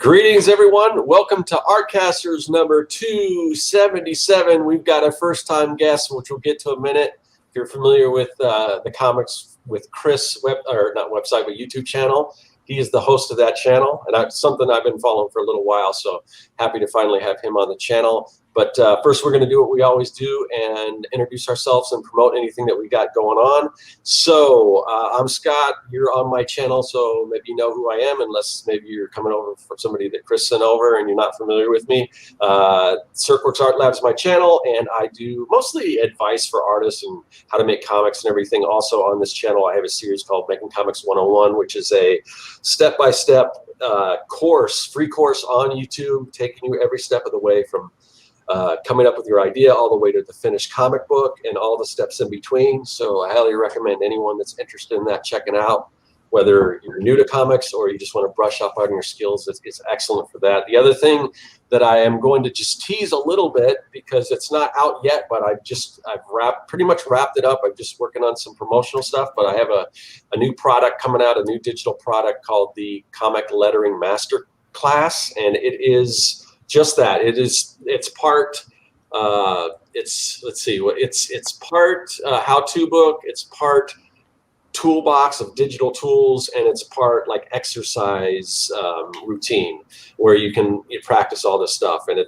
Greetings, everyone. Welcome to Artcasters number 277. We've got a first-time guest, which we'll get to in a minute. If you're familiar with the Comics with Chris YouTube channel, he is the host of that channel, and that's something I've been following for a little while, so happy to finally have him on the channel. But first, we're going to do what we always do and introduce ourselves and promote anything that we got going on. So I'm Scott. You're on my channel, so maybe you know who I am, unless maybe you're coming over from somebody that Chris sent over and you're not familiar with me. Circworks Art Lab is my channel, and I do mostly advice for artists and how to make comics and everything. Also on this channel, I have a series called Making Comics 101, which is a step-by-step free course on YouTube, taking you every step of the way from coming up with your idea all the way to the finished comic book and all the steps in between. So I highly recommend anyone that's interested in that checking out, whether you're new to comics or you just want to brush up on your skills. It's excellent for that. The other thing that I am going to just tease a little bit, because it's not out yet, but I've pretty much wrapped it up. I'm just working on some promotional stuff, but I have a new product coming out, a new digital product called the Comic Lettering Master Class, and it is just that. It's part it's part how-to book, it's part toolbox of digital tools, and it's part like exercise routine where you practice all this stuff. And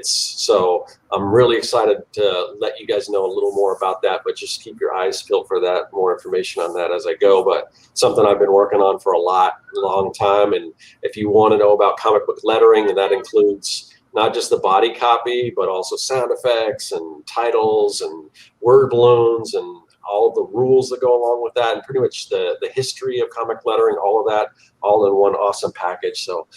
so I'm really excited to let you guys know a little more about that, but just keep your eyes peeled for that, more information on that as I go. But something I've been working on for a long time. And if you want to know about comic book lettering, and that includes not just the body copy, but also sound effects and titles and word balloons and all the rules that go along with that, and pretty much the history of comic lettering, all of that, all in one awesome package. So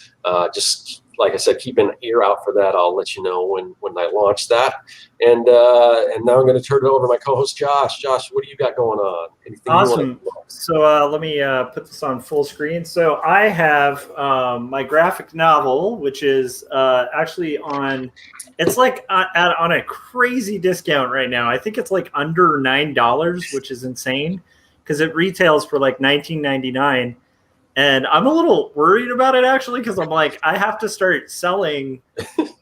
just like I said, keep an ear out for that. I'll let you know when I launch that. And now I'm going to turn it over to my co-host, Josh. Josh, what do you got going on? Anything awesome. So let me put this on full screen. So I have my graphic novel, which is actually on, it's like on a crazy discount right now. I think it's like under $9, which is insane because it retails for like $19.99. And I'm a little worried about it, actually, because I'm like, I have to start selling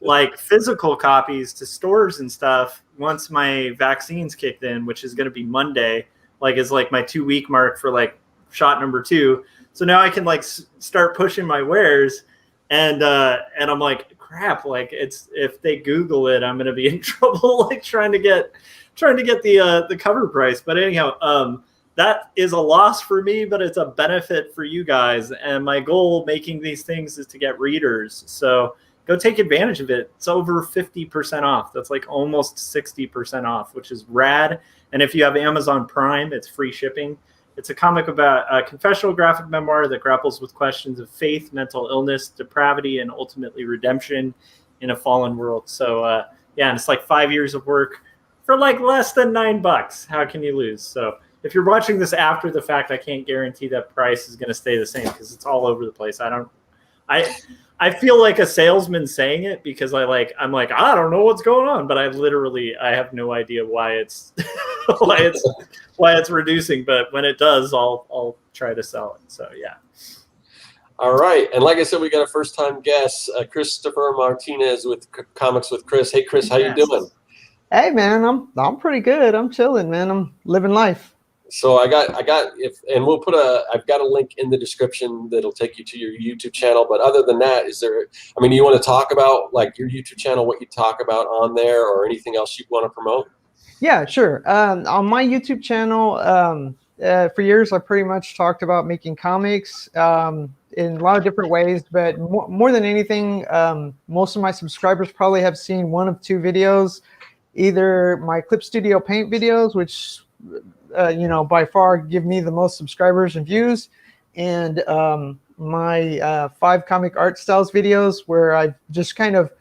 like physical copies to stores and stuff once my vaccine's kicked in, which is going to be Monday, is like my 2-week mark for like shot number 2. So now I can like start pushing my wares, and I'm like, crap, like if they Google it, I'm going to be in trouble, like trying to get the cover price. But anyhow, that is a loss for me, but it's a benefit for you guys. And my goal making these things is to get readers. So go take advantage of it. It's over 50% off. That's like almost 60% off, which is rad. And if you have Amazon Prime, it's free shipping. It's a comic about a confessional graphic memoir that grapples with questions of faith, mental illness, depravity, and ultimately redemption in a fallen world. So yeah, and it's like 5 years of work for like less than $9. How can you lose? So if you're watching this after the fact, I can't guarantee that price is going to stay the same because it's all over the place. I feel like a salesman saying it because I'm like, I don't know what's going on, but I have no idea why it's why it's reducing. But when it does, I'll try to sell it. So yeah. All right, and like I said, we got a first-time guest, Christopher Martinez with Comics with Chris. Hey, Chris, how you doing? Hey, man, I'm pretty good. I'm chilling, man. I'm living life. So I've got a link in the description that'll take you to your YouTube channel. But other than that, you want to talk about like your YouTube channel, what you talk about on there, or anything else you want to promote? Yeah, sure. On my YouTube channel, for years, I pretty much talked about making comics in a lot of different ways. But more than anything, most of my subscribers probably have seen one of two videos, either my Clip Studio Paint videos, which by far give me the most subscribers and views, and my 5 comic art styles videos, where I've just kind of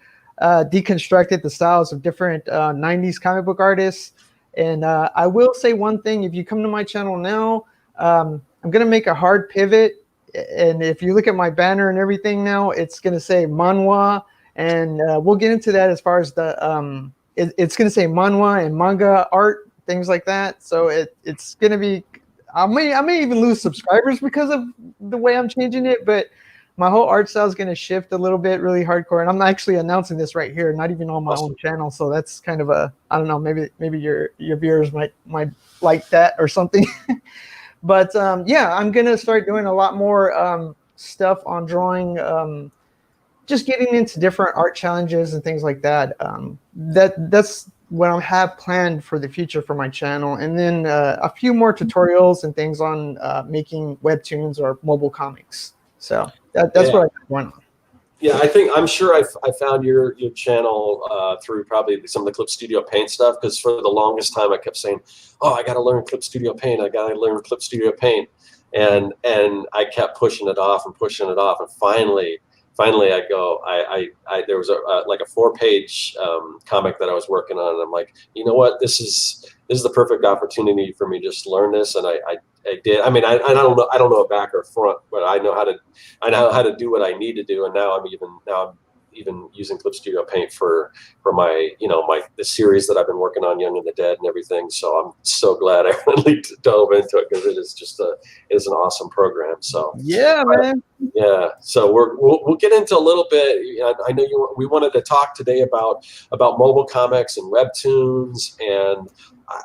deconstructed the styles of different 90s comic book artists. And I will say one thing: if you come to my channel now, I'm going to make a hard pivot. And if you look at my banner and everything now, it's going to say manhwa, and we'll get into that as far as the it's going to say manhwa and manga art, things like that. So it's going to be, I may even lose subscribers because of the way I'm changing it, but my whole art style is going to shift a little bit, really hardcore. And I'm actually announcing this right here, not even on my own channel. So that's kind of a, I don't know, maybe your viewers might like that or something. But yeah, I'm going to start doing a lot more stuff on drawing, just getting into different art challenges and things like that. That's what I have planned for the future for my channel. And then a few more tutorials and things on making webtoons or mobile comics. So that's what I want. Yeah, I'm sure I found your channel through probably some of the Clip Studio Paint stuff, because for the longest time I kept saying, oh, I got to learn Clip Studio Paint. I got to learn Clip Studio Paint. And I kept pushing it off. And finally I go, there was like a 4-page comic that I was working on, and I'm like, you know what, this is the perfect opportunity for me just to learn this. And I did. I mean, I don't know a back or front, but I know how to do what I need to do. And now I'm even using Clip Studio Paint for my, the series that I've been working on, Young and the Dead and everything. So I'm so glad I really dove into it, because it is just it is an awesome program. So yeah, man. Yeah. So we'll get into a little bit. I know we wanted to talk today about mobile comics and webtoons, and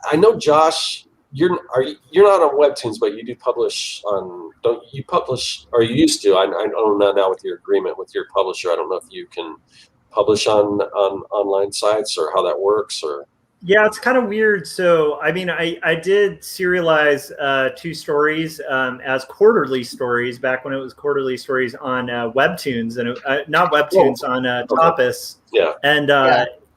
I know, Josh, you're not on webtoons, but you do publish on. Don't you publish, or you used to? I don't know now with your agreement with your publisher. I don't know if you can publish on online sites or how that works, or. Yeah, it's kind of weird. So, I mean, I did serialize 2 stories as quarterly stories back when it was quarterly stories on webtoons, and not webtoons, on Tapas. Yeah. And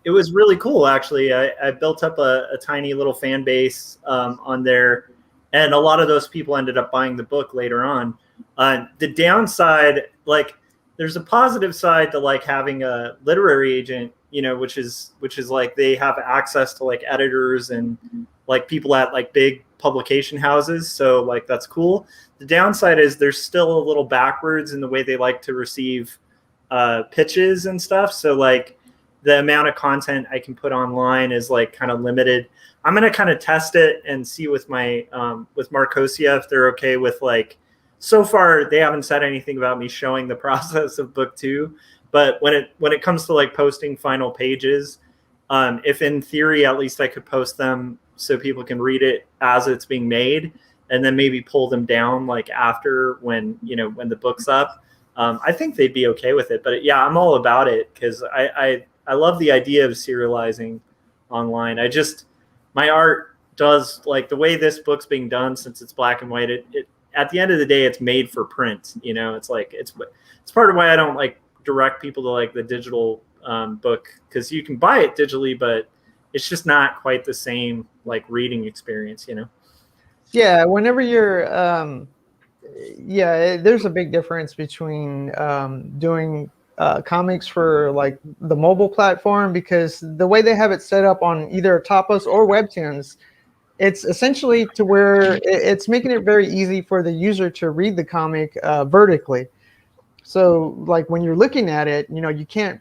it was really cool, actually. I built up a tiny little fan base on there, and a lot of those people ended up buying the book later on. The downside, like, there's a positive side to like having a literary agent, which is like they have access to like editors and like people at like big publication houses. So like that's cool. The downside is there's still a little backwards in the way they like to receive pitches and stuff. So like the amount of content I can put online is like kind of limited. I'm going to kind of test it and see with my with Marcosia if they're okay with like. So far, they haven't said anything about me showing the process of book 2. But when it comes to like posting final pages, if in theory at least I could post them so people can read it as it's being made, and then maybe pull them down like after when the book's up, I think they'd be okay with it. But yeah, I'm all about it because I love the idea of serializing online. My art does like the way this book's being done, since it's black and white. It at the end of the day, it's made for print. It's like it's part of why I don't like direct people to like the digital book, because you can buy it digitally, but it's just not quite the same like reading experience. Yeah, whenever you're there's a big difference between doing comics for like the mobile platform, because the way they have it set up on either Tapas or Webtoons, it's essentially to where it's making it very easy for the user to read the comic vertically. So like when you're looking at it, you can't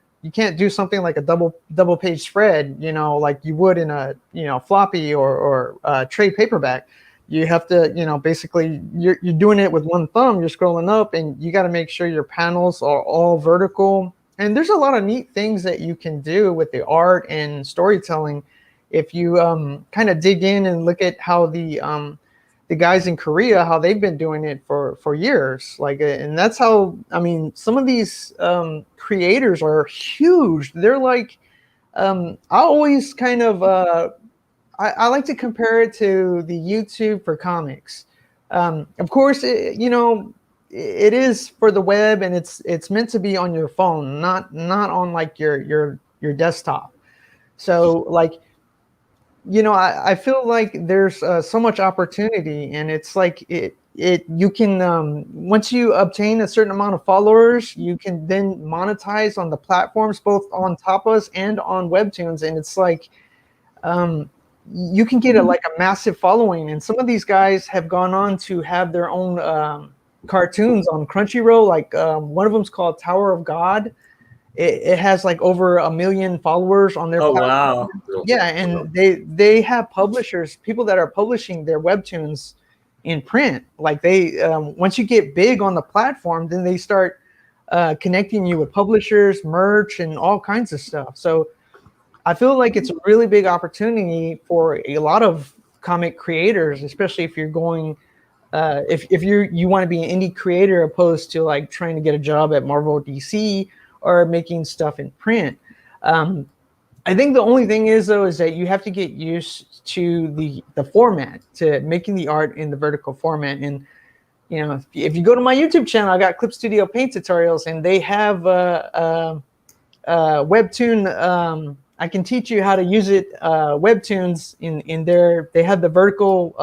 do something like a double page spread, like you would in a floppy or trade paperback. You have to, basically you're doing it with one thumb. You're scrolling up, and you got to make sure your panels are all vertical. And there's a lot of neat things that you can do with the art and storytelling if you kind of dig in and look at how the guys in Korea, how they've been doing it for years. Like, and that's how, some of these creators are huge. They're like, I always kind of, I like to compare it to the YouTube for comics. Of course, it is for the web, and it's meant to be on your phone, not on like your desktop. So like, I feel like there's so much opportunity, and it's like you can once you obtain a certain amount of followers, you can then monetize on the platforms, both on Tapas and on Webtoons, and it's like you can get a massive following. And some of these guys have gone on to have their own cartoons on Crunchyroll. Like one of them's called Tower of God. It has like over 1 million followers on their platform. Wow. Yeah, and they have publishers, people that are publishing their webtoons in print. Like they once you get big on the platform, then they start connecting you with publishers, merch, and all kinds of stuff. So I feel like it's a really big opportunity for a lot of comic creators, especially if you're going, if you want to be an indie creator opposed to like trying to get a job at Marvel or DC or making stuff in print. I think the only thing is though is that you have to get used to the format, to making the art in the vertical format. And you know, if you go to my YouTube channel, I got Clip Studio Paint tutorials, and they have webtoon. I can teach you how to use it. Webtoons in there, they have the vertical.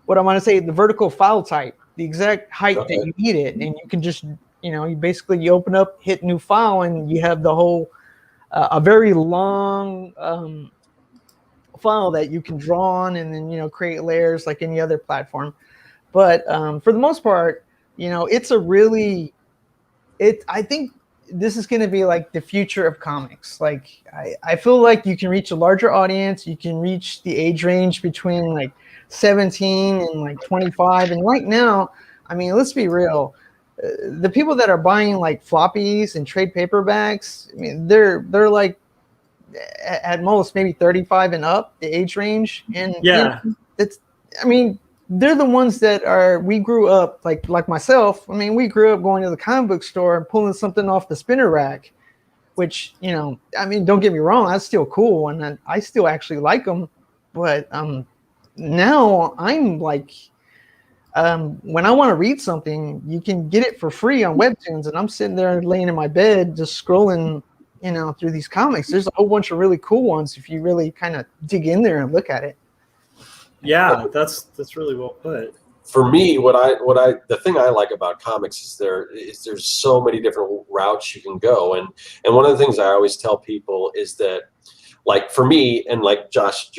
What I want to say, the vertical file type, the exact height that you need it, and you can just, you know, you open up, hit new file, and you have the whole a very long file that you can draw on, and then, you know, create layers like any other platform. But for the most part, you know, it's a really, I think this is going to be like the future of comics. Like I feel like you can reach a larger audience. You can reach the age range between like 17 and like 25. And right now, I mean, let's be real. The people that are buying like floppies and trade paperbacks, I mean, they're like at most maybe 35 and up, the age range. And yeah, you know, it's, I mean, they're the ones that are, we grew up like myself. I mean, we grew up going to the comic book store and pulling something off the spinner rack, which, you know, I mean, don't get me wrong, that's still cool, and I still actually like them. But now I'm like, when I want to read something, you can get it for free on Webtoons, and I'm sitting there laying in my bed just scrolling, you know, through these comics. There's a whole bunch of really cool ones if you really kind of dig in there and look at it. Yeah, that's really well put. For me, the thing I like about comics is there's so many different routes you can go, and one of the things I always tell people is that, like for me, and like Josh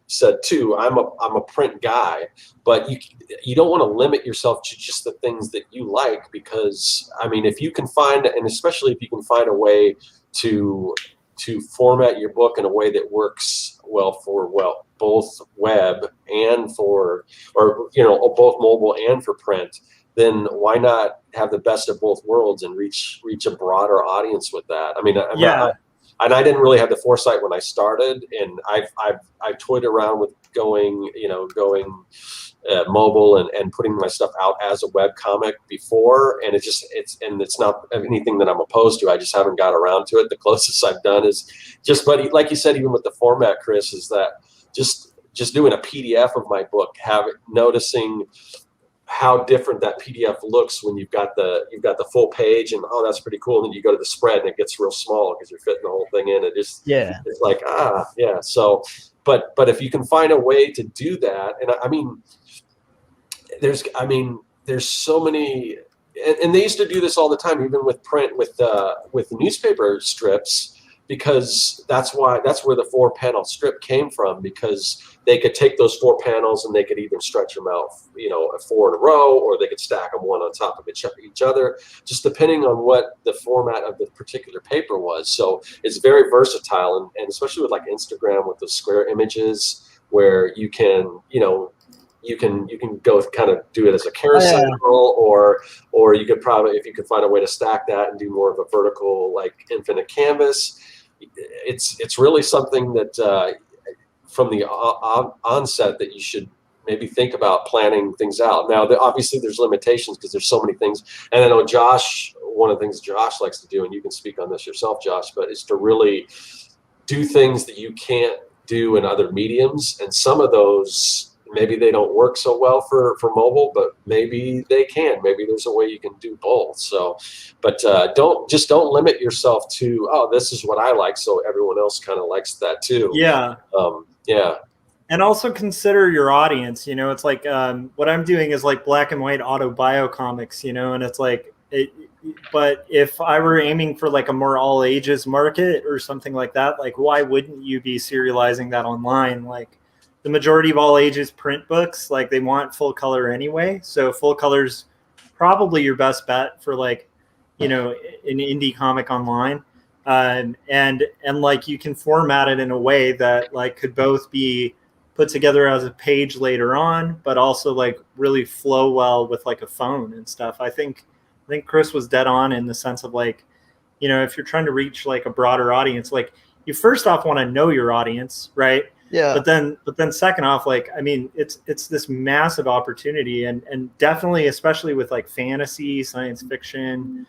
said too, I'm a print guy, but you don't want to limit yourself to just the things that you like, because I mean, if you can find, and especially if you can find a way to format your book in a way that works well for both web and for, or you know, both mobile and for print, then why not have the best of both worlds and reach a broader audience with that? I mean, and I didn't really have the foresight when I started, and I've toyed around with going mobile and putting my stuff out as a web comic before, and it's not anything that I'm opposed to. I just haven't got around to it. The closest I've done is just, but like you said, even with the format, Chris, is that just doing a PDF of my book, noticing how different that PDF looks when you've got the full page, and oh, that's pretty cool. And then you go to the spread and it gets real small because you're fitting the whole thing in. It's like, yeah. So, but if you can find a way to do that, and I mean, there's so many, and they used to do this all the time, even with print, with newspaper strips, because that's where the 4-panel strip came from, because they could take those 4 panels and they could either stretch them out, you know, 4 in a row, or they could stack them one on top of each other, just depending on what the format of the particular paper was. So it's very versatile, and especially with like Instagram with those square images, where you can, you know, you can go kind of do it as a carousel, or you could probably, if you could find a way to stack that and do more of a vertical, like infinite canvas, it's really something that from the onset that you should maybe think about planning things out. Now, obviously there's limitations because there's so many things, and I know Josh, one of the things Josh likes to do, and you can speak on this yourself, Josh, but is to really do things that you can't do in other mediums, and some of those, maybe they don't work so well for mobile, but maybe they can. Maybe there's a way you can do both. So, but don't limit yourself to, oh, this is what I like, so everyone else kind of likes that too. Yeah. Yeah. And also consider your audience. You know, it's like what I'm doing is like black and white auto-bio comics, you know, and it's like, but if I were aiming for like a more all ages market or something like that, like why wouldn't you be serializing that online? Like, the majority of all ages print books, like they want full color anyway. So full color's probably your best bet for like, you know, an indie comic online. And like you can format it in a way that like could both be put together as a page later on, but also like really flow well with like a phone and stuff. I think think Chris was dead on in the sense of like, you know, if you're trying to reach like a broader audience, like you first off want to know your audience, right? Yeah. But then second off, like, I mean, it's this massive opportunity, and definitely, especially with like fantasy, science fiction,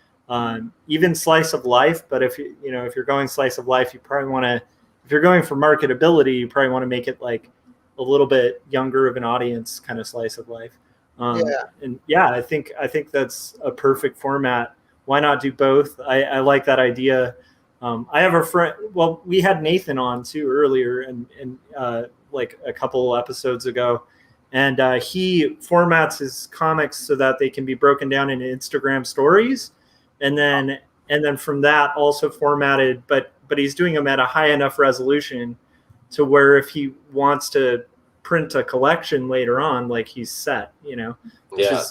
even slice of life. But if you're going slice of life, you probably want to, if you're going for marketability, you probably want to make it like a little bit younger of an audience kind of slice of life. And yeah, I think that's a perfect format. Why not do both? I like that idea. I have a friend. Well, we had Nathan on too earlier, and like a couple episodes ago, and he formats his comics so that they can be broken down into Instagram stories, and then from that also formatted. But he's doing them at a high enough resolution to where if he wants to print a collection later on, like he's set. You know. Yeah.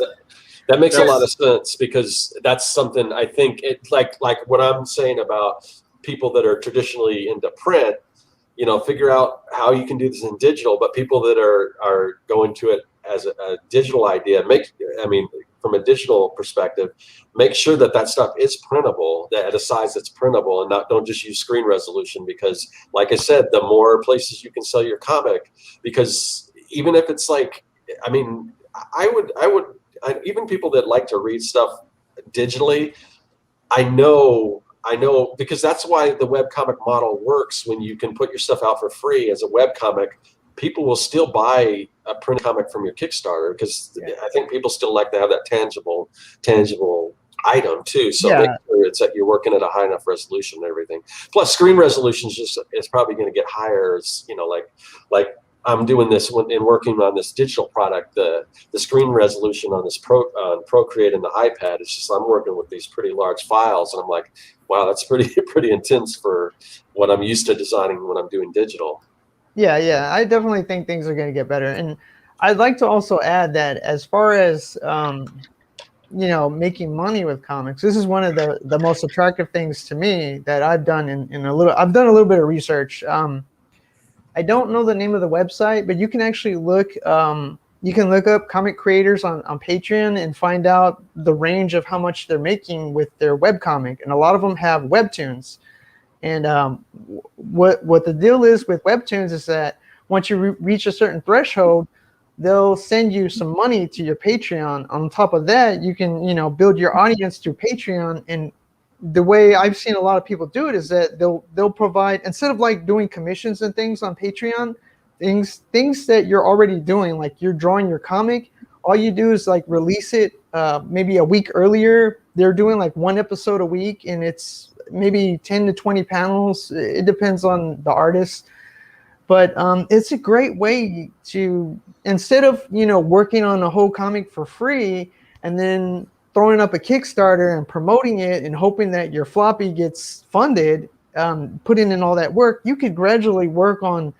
That makes a lot of sense, because that's something I think it like what I'm saying about people that are traditionally into print, you know, figure out how you can do this in digital, but people that are going to it as a digital idea, from a digital perspective, make sure that stuff is printable, that at a size that's printable, and don't just use screen resolution, because like I said, the more places you can sell your comic, because even if it's like, I mean, I would even people that like to read stuff digitally, I know because that's why the webcomic model works. When you can put your stuff out for free as a webcomic, people will still buy a print comic from your Kickstarter, because I think people still like to have that tangible item too. So make sure it's that you're working at a high enough resolution and everything. Plus screen resolution is probably going to get higher. As, you know, like I'm doing this in working on this digital product, the screen resolution on this Procreate and the iPad, it's just, I'm working with these pretty large files, and I'm like, wow, that's pretty intense for what I'm used to designing when I'm doing digital. Yeah, I definitely think things are going to get better. And I'd like to also add that as far as you know, making money with comics, this is one of the most attractive things to me that I've done I've done a little bit of research. I don't know the name of the website, but you can actually look up comic creators on Patreon and find out the range of how much they're making with their webcomic. And a lot of them have webtoons. And what the deal is with webtoons is that once you reach a certain threshold, they'll send you some money to your Patreon. On top of that, you can, you know, build your audience through Patreon. And the way I've seen a lot of people do it is that they'll provide, instead of like doing commissions and things on Patreon, things that you're already doing, like you're drawing your comic, all you do is like release it maybe a week earlier. They're doing like one episode a week, and it's maybe 10 to 20 panels. It depends on the artist. But it's a great way to, instead of, you know, working on a whole comic for free and then throwing up a Kickstarter and promoting it and hoping that your floppy gets funded, putting in all that work, you could gradually work on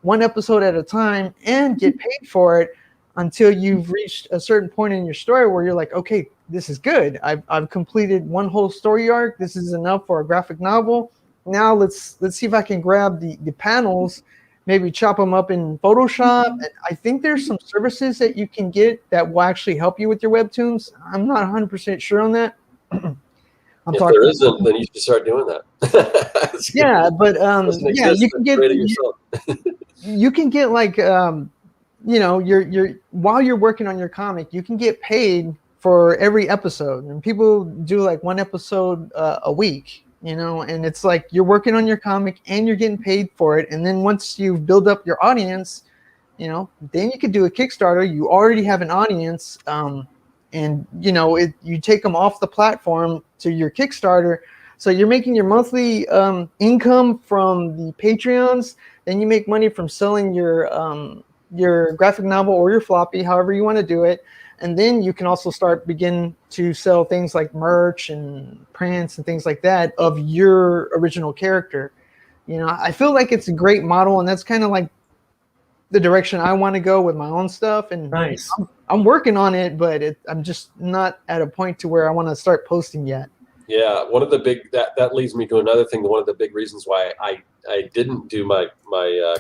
one episode at a time and get paid for it until you've reached a certain point in your story where you're like, okay, this is good. I've completed one whole story arc. This is enough for a graphic novel. Now let's see if I can grab the panels, maybe chop them up in Photoshop. And I think there's some services that you can get that will actually help you with your webtoons. I'm not 100% sure on that. If there isn't, then you should start doing that. Yeah, but you can get you can get like you know, you're while you're working on your comic, you can get paid for every episode, and people do like one episode a week, you know, and it's like you're working on your comic and you're getting paid for it. And then once you build up your audience, you know, then you could do a Kickstarter. You already have an audience, and you know, you take them off the platform to your Kickstarter. So you're making your monthly income from the Patreons. Then you make money from selling your graphic novel or your floppy, however you want to do it. And then you can also begin to sell things like merch and prints and things like that of your original character. You know, I feel like it's a great model, and that's kind of like the direction I want to go with my own stuff. And nice. I'm working on it, but I'm just not at a point to where I want to start posting yet. Yeah, one of the big that leads me to another thing. One of the big reasons why I didn't do my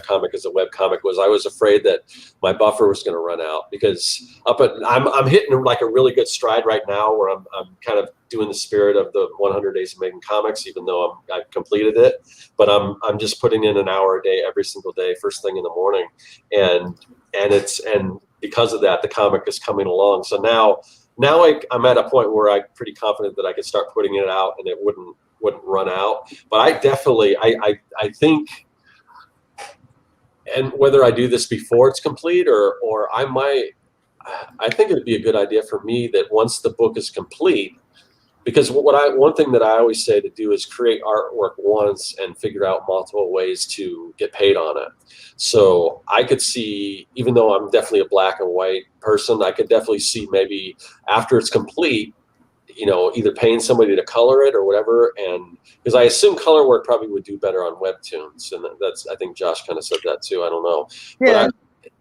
comic as a web comic was I was afraid that my buffer was going to run out, because I'm hitting like a really good stride right now where I'm kind of doing the spirit of the 100 days of making comics, even though I've completed it, but I'm just putting in an hour a day every single day, first thing in the morning, and because of that, the comic is coming along. So now I'm at a point where I'm pretty confident that I could start putting it out and it wouldn't run out. But I definitely, I think, and whether I do this before it's complete or I think it'd be a good idea for me that once the book is complete, because one thing that I always say to do is create artwork once and figure out multiple ways to get paid on it. So I could see, even though I'm definitely a black and white person, I could definitely see maybe after it's complete, either paying somebody to color it or whatever. And because I assume color work probably would do better on webtoons, and I think Josh kind of said that too. I don't know.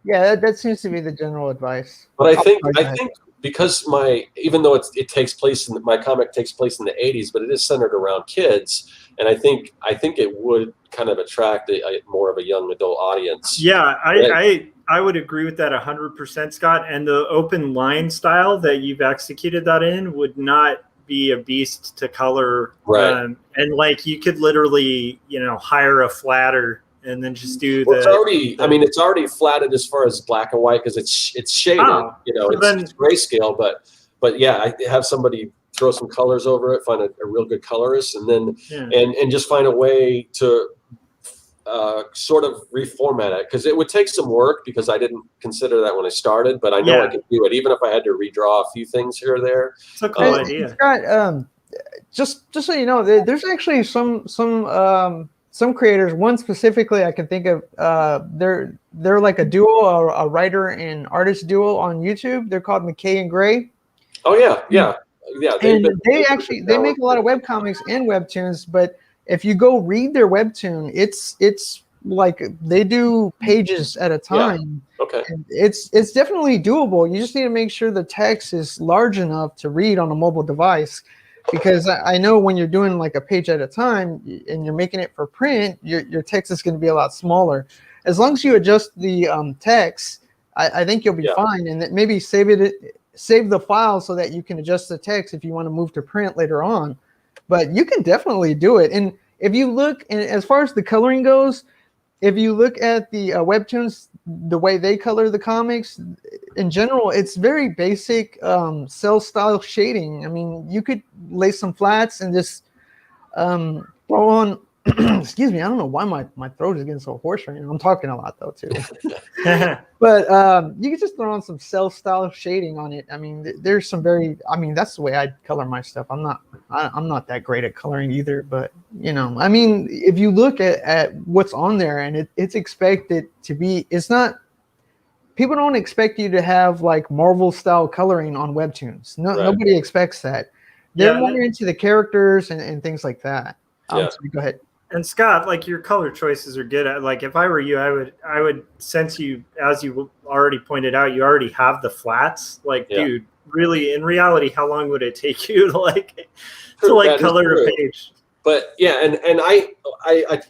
Yeah, that seems to be the general advice. But I think because even though it takes place my comic takes place in the 80s, but it is centered around kids, and I think it would kind of attract more of a young adult audience. Yeah, I would agree with that 100%, Scott. And the open line style that you've executed that in would not be a beast to color. Right. And like you could literally, hire a flatter and then just do it's already flatted as far as black and white because it's shaded. It's grayscale, but yeah, I have somebody throw some colors over it, find a real good colorist, and then and just find a way to sort of reformat it, because it would take some work, because I didn't consider that when I started, but I know I could do it, even if I had to redraw a few things here or there. It's a cool idea. Scott, just so you know, there's actually some creators, one specifically I can think of, they're like a duo, a writer and artist duo on YouTube. They're called McKay and Gray. Oh yeah. And they make a lot of webcomics and webtoons, but if you go read their webtoon, it's like they do pages at a time. Yeah. Okay. And it's definitely doable. You just need to make sure the text is large enough to read on a mobile device, because I know when you're doing like a page at a time and you're making it for print, your text is going to be a lot smaller. As long as you adjust the text, I think you'll be fine. And then maybe save the file so that you can adjust the text if you want to move to print later on. But you can definitely do it. And if you look, and as far as the coloring goes, if you look at the webtoons, the way they color the comics, in general, it's very basic cell style shading. I mean, you could lay some flats and just throw on, excuse me, I don't know why my throat is getting so hoarse right now. I'm talking a lot though too. But you can just throw on some cell style shading on it. I mean, there's some that's the way I color my stuff. I'm not that great at coloring either, but I mean, if you look at what's on there, and it's expected to be, people don't expect you to have like Marvel style coloring on webtoons. Nobody expects that. They're more into the characters and things like that. Sorry, go ahead. And Scott, like your color choices are good. Like if I were you, I would, since you, as you already pointed out, you already have the flats. Like, dude, really, in reality, how long would it take you to color a page? But yeah, and I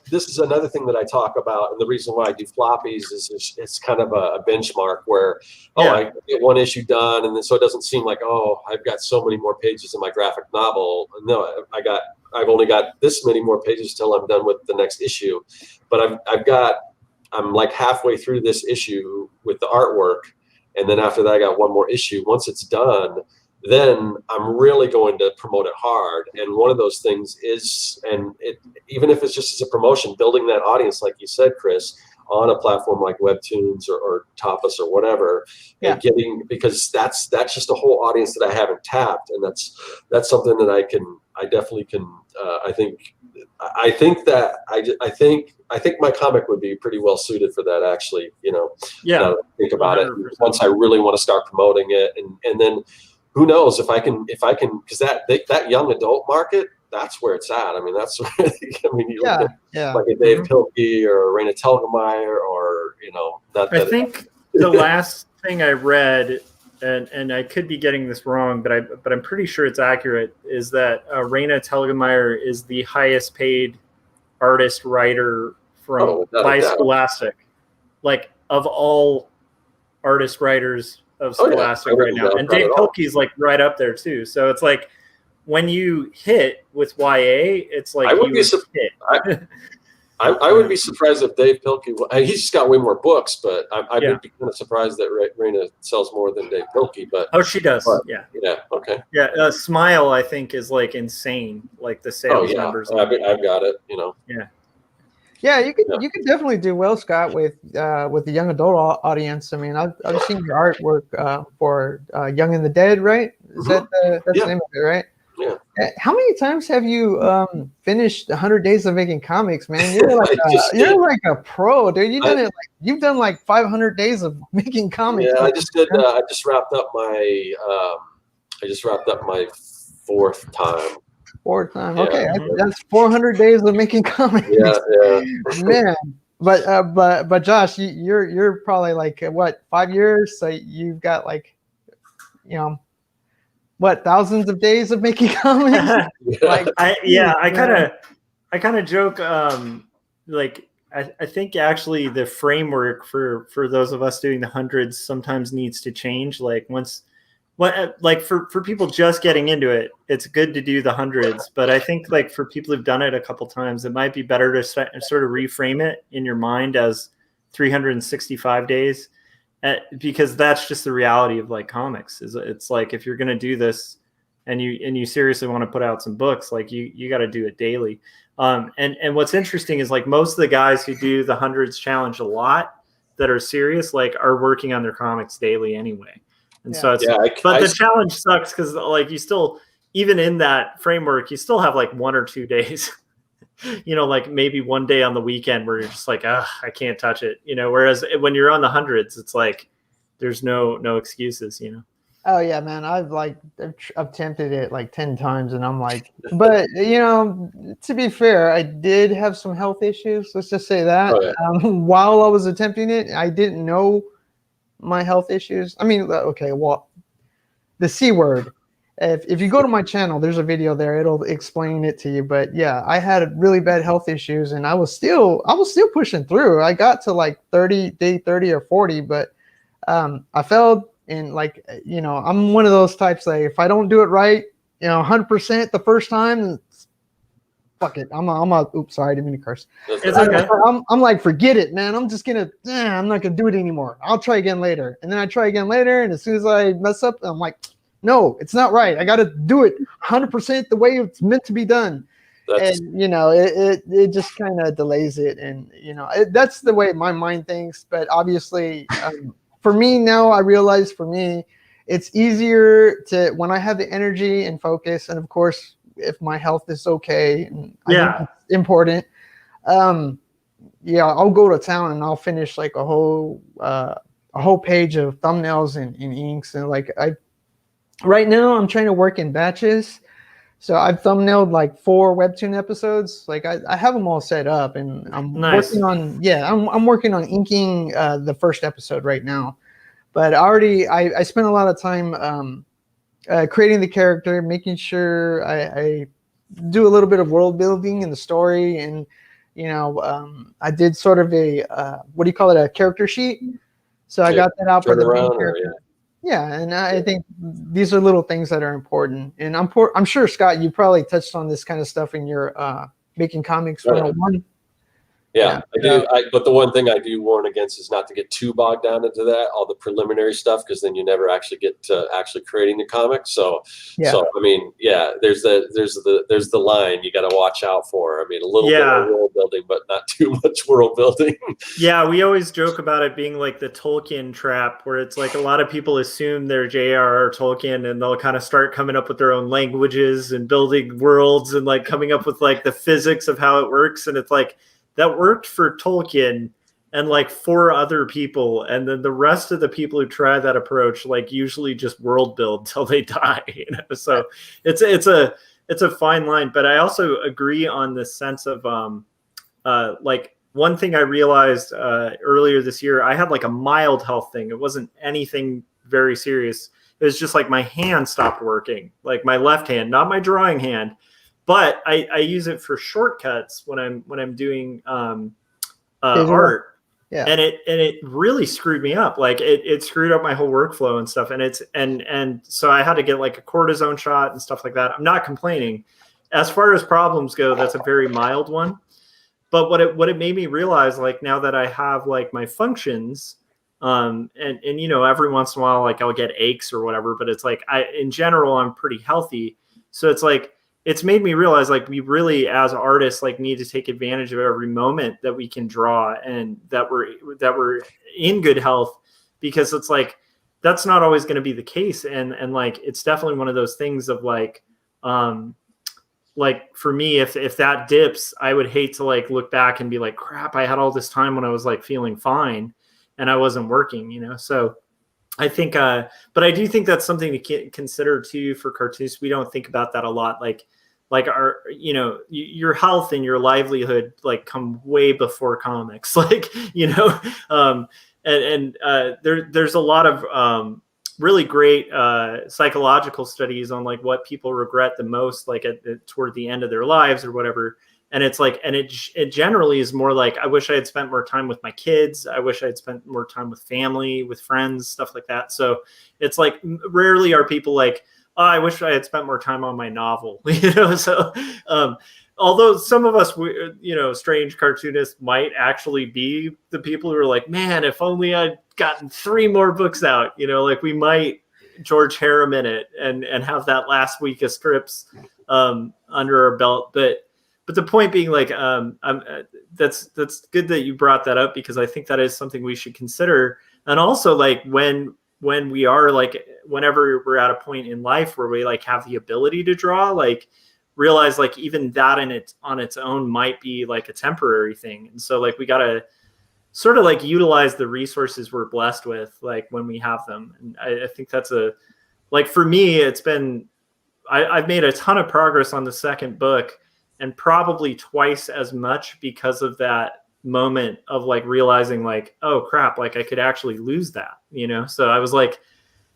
this is another thing that I talk about, and the reason why I do floppies is it's kind of a benchmark where I get one issue done, and then so it doesn't seem like I've got so many more pages in my graphic novel. No, I've only got this many more pages till I'm done with the next issue, but I'm like halfway through this issue with the artwork, and then after that I got one more issue. Once it's done, then I'm really going to promote it hard. And one of those things is, even if it's just as a promotion, building that audience, like you said, Chris, on a platform like Webtoons or Tapas or whatever, and because that's just a whole audience that I haven't tapped, and that's something that I definitely can. I think my comic would be pretty well suited for that, actually. Think about 100%. It once I really want to start promoting it, and then. Who knows if I can, because that young adult market, that's where it's at. I mean, that's where, you look at like a Dave Pilkey or a Raina Telgemeier, or I think the last thing I read and I could be getting this wrong, but I'm pretty sure it's accurate, is that Raina Telgemeier is the highest paid artist writer by Scholastic, like of all artist writers of Scholastic right now. And Dave Pilkey's like right up there too. So it's like when you hit with YA, it's like I would be surprised if Dave Pilkey. He's just got way more books, but I would be kind of surprised that Raina sells more than Dave Pilkey. But she does. Yeah. Okay. Yeah. Smile, I think, is like insane. Like the sales numbers. I've got it. Yeah. Yeah, you could definitely do well, Scott, with the young adult audience. I mean, I've seen your artwork for Young and the Dead, right? Is that that's the name of it, right? Yeah. How many times have you finished 100 Days of Making Comics, man? You're like a pro, dude. You've done like 500 days of making comics. Yeah, I just did. I just wrapped up my fourth time. Fourth time. Okay, that's 400 days of making comics. Yeah. Man. But Josh, you're probably like what, 5 years? So you've got like, what, thousands of days of making comics? I kind of joke. Like I think actually the framework for those of us doing the hundreds sometimes needs to change. Like for people just getting into it, it's good to do the hundreds. But I think like for people who've done it a couple times, it might be better to sort of reframe it in your mind as 365 days. Because that's just the reality of like comics. It's like if you're going to do this and you seriously want to put out some books, like you got to do it daily. And what's interesting is like most of the guys who do the hundreds challenge a lot that are serious, like are working on their comics daily anyway. And so it's, the challenge sucks because like you still, even in that framework, you still have like 1 or 2 days. Like maybe one day on the weekend where you're just like, I can't touch it, whereas when you're on the hundreds, it's like, there's no excuses, Oh yeah, man. I've attempted it like 10 times and I'm like, but to be fair, I did have some health issues. Let's just say that while I was attempting it, I didn't know my health issues. I mean, okay, well, the C word. If you go to my channel, there's a video there. It'll explain it to you. But yeah, I had really bad health issues, and I was still pushing through. I got to like day 30 or 40, but I failed. And like I'm one of those types that if I don't do it right, 100% the first time, fuck it. Oops, sorry, I didn't mean to curse. It's okay. I'm like, forget it, man. I'm just gonna. I'm not gonna do it anymore. I'll try again later, and then I try again later, and as soon as I mess up, I'm like, no, it's not right. I got to do it 100% the way it's meant to be done. It just kind of delays it. And, that's the way my mind thinks. But obviously, for me now, I realize for me, it's easier to, when I have the energy and focus, and of course, if my health is okay, and I think it's important, I'll go to town and I'll finish like a whole page of thumbnails and inks. And like right now, I'm trying to work in batches. So I've thumbnailed like 4 webtoon episodes. Like I have them all set up, and I'm working on I'm working on inking the first episode right now. But I spent a lot of time creating the character, making sure I do a little bit of world building in the story, and I did sort of a a character sheet. So I got that out for the main character. Yeah, and I think these are little things that are important. And I'm sure, Scott, you probably touched on this kind of stuff in your Making Comics 101. Yeah, I do. But the one thing I do warn against is not to get too bogged down into that, all the preliminary stuff, because then you never actually get to actually creating the comic. So I mean, there's the line you got to watch out for. I mean, a little bit of world building, but not too much world building. Yeah, we always joke about it being like the Tolkien trap, where it's like a lot of people assume they're J.R.R. Tolkien, and they'll kind of start coming up with their own languages and building worlds and like coming up with like the physics of how it works, and it's like, that worked for Tolkien and like 4 other people, and then the rest of the people who try that approach like usually just world build till they die. So it's a fine line. But I also agree on the sense of like one thing I realized earlier this year, I had like a mild health thing. It wasn't anything very serious. It was just like my hand stopped working, like my left hand, not my drawing hand. But I use it for shortcuts when I'm doing art. Yeah. And it really screwed me up. Like it screwed up my whole workflow and stuff. And so I had to get like a cortisone shot and stuff like that. I'm not complaining. As far as problems go, that's a very mild one. But what it made me realize, like now that I have like my functions, and you know, every once in a while, like I'll get aches or whatever, but it's like in general, I'm pretty healthy. So it's like, it's made me realize like we really as artists like need to take advantage of every moment that we can draw and that we're in good health, because it's like that's not always going to be the case. And like it's definitely one of those things of like for me, if that dips, I would hate to like look back and be like, crap, I had all this time when I was like feeling fine and I wasn't working, you know. So I think, but I do think that's something to consider too for cartoonists. We don't think about that a lot. Like our, you know, your health and your livelihood like come way before comics. Like, you know, there's a lot of really great psychological studies on like what people regret the most, like toward the end of their lives or whatever. And it's like, and it generally is more like, I wish I had spent more time with my kids. I wish I had spent more time with family, with friends, stuff like that. So it's like, rarely are people like, oh, I wish I had spent more time on my novel, you know? So, although some of us, you know, strange cartoonists might actually be the people who are like, man, if only I'd gotten 3 more books out, you know, like we might George Harriman it and have that last week of strips under our belt. But the point being, like, that's good that you brought that up, because I think that is something we should consider. And also, like, when we are like, whenever we're at a point in life where we like have the ability to draw, like, realize like even that on its own might be like a temporary thing. And so like we gotta sort of like utilize the resources we're blessed with, like when we have them. And I think that's like for me, it's been I've made a ton of progress on the second book, and probably twice as much because of that moment of like realizing like, oh crap, like I could actually lose that, you know? So I was like,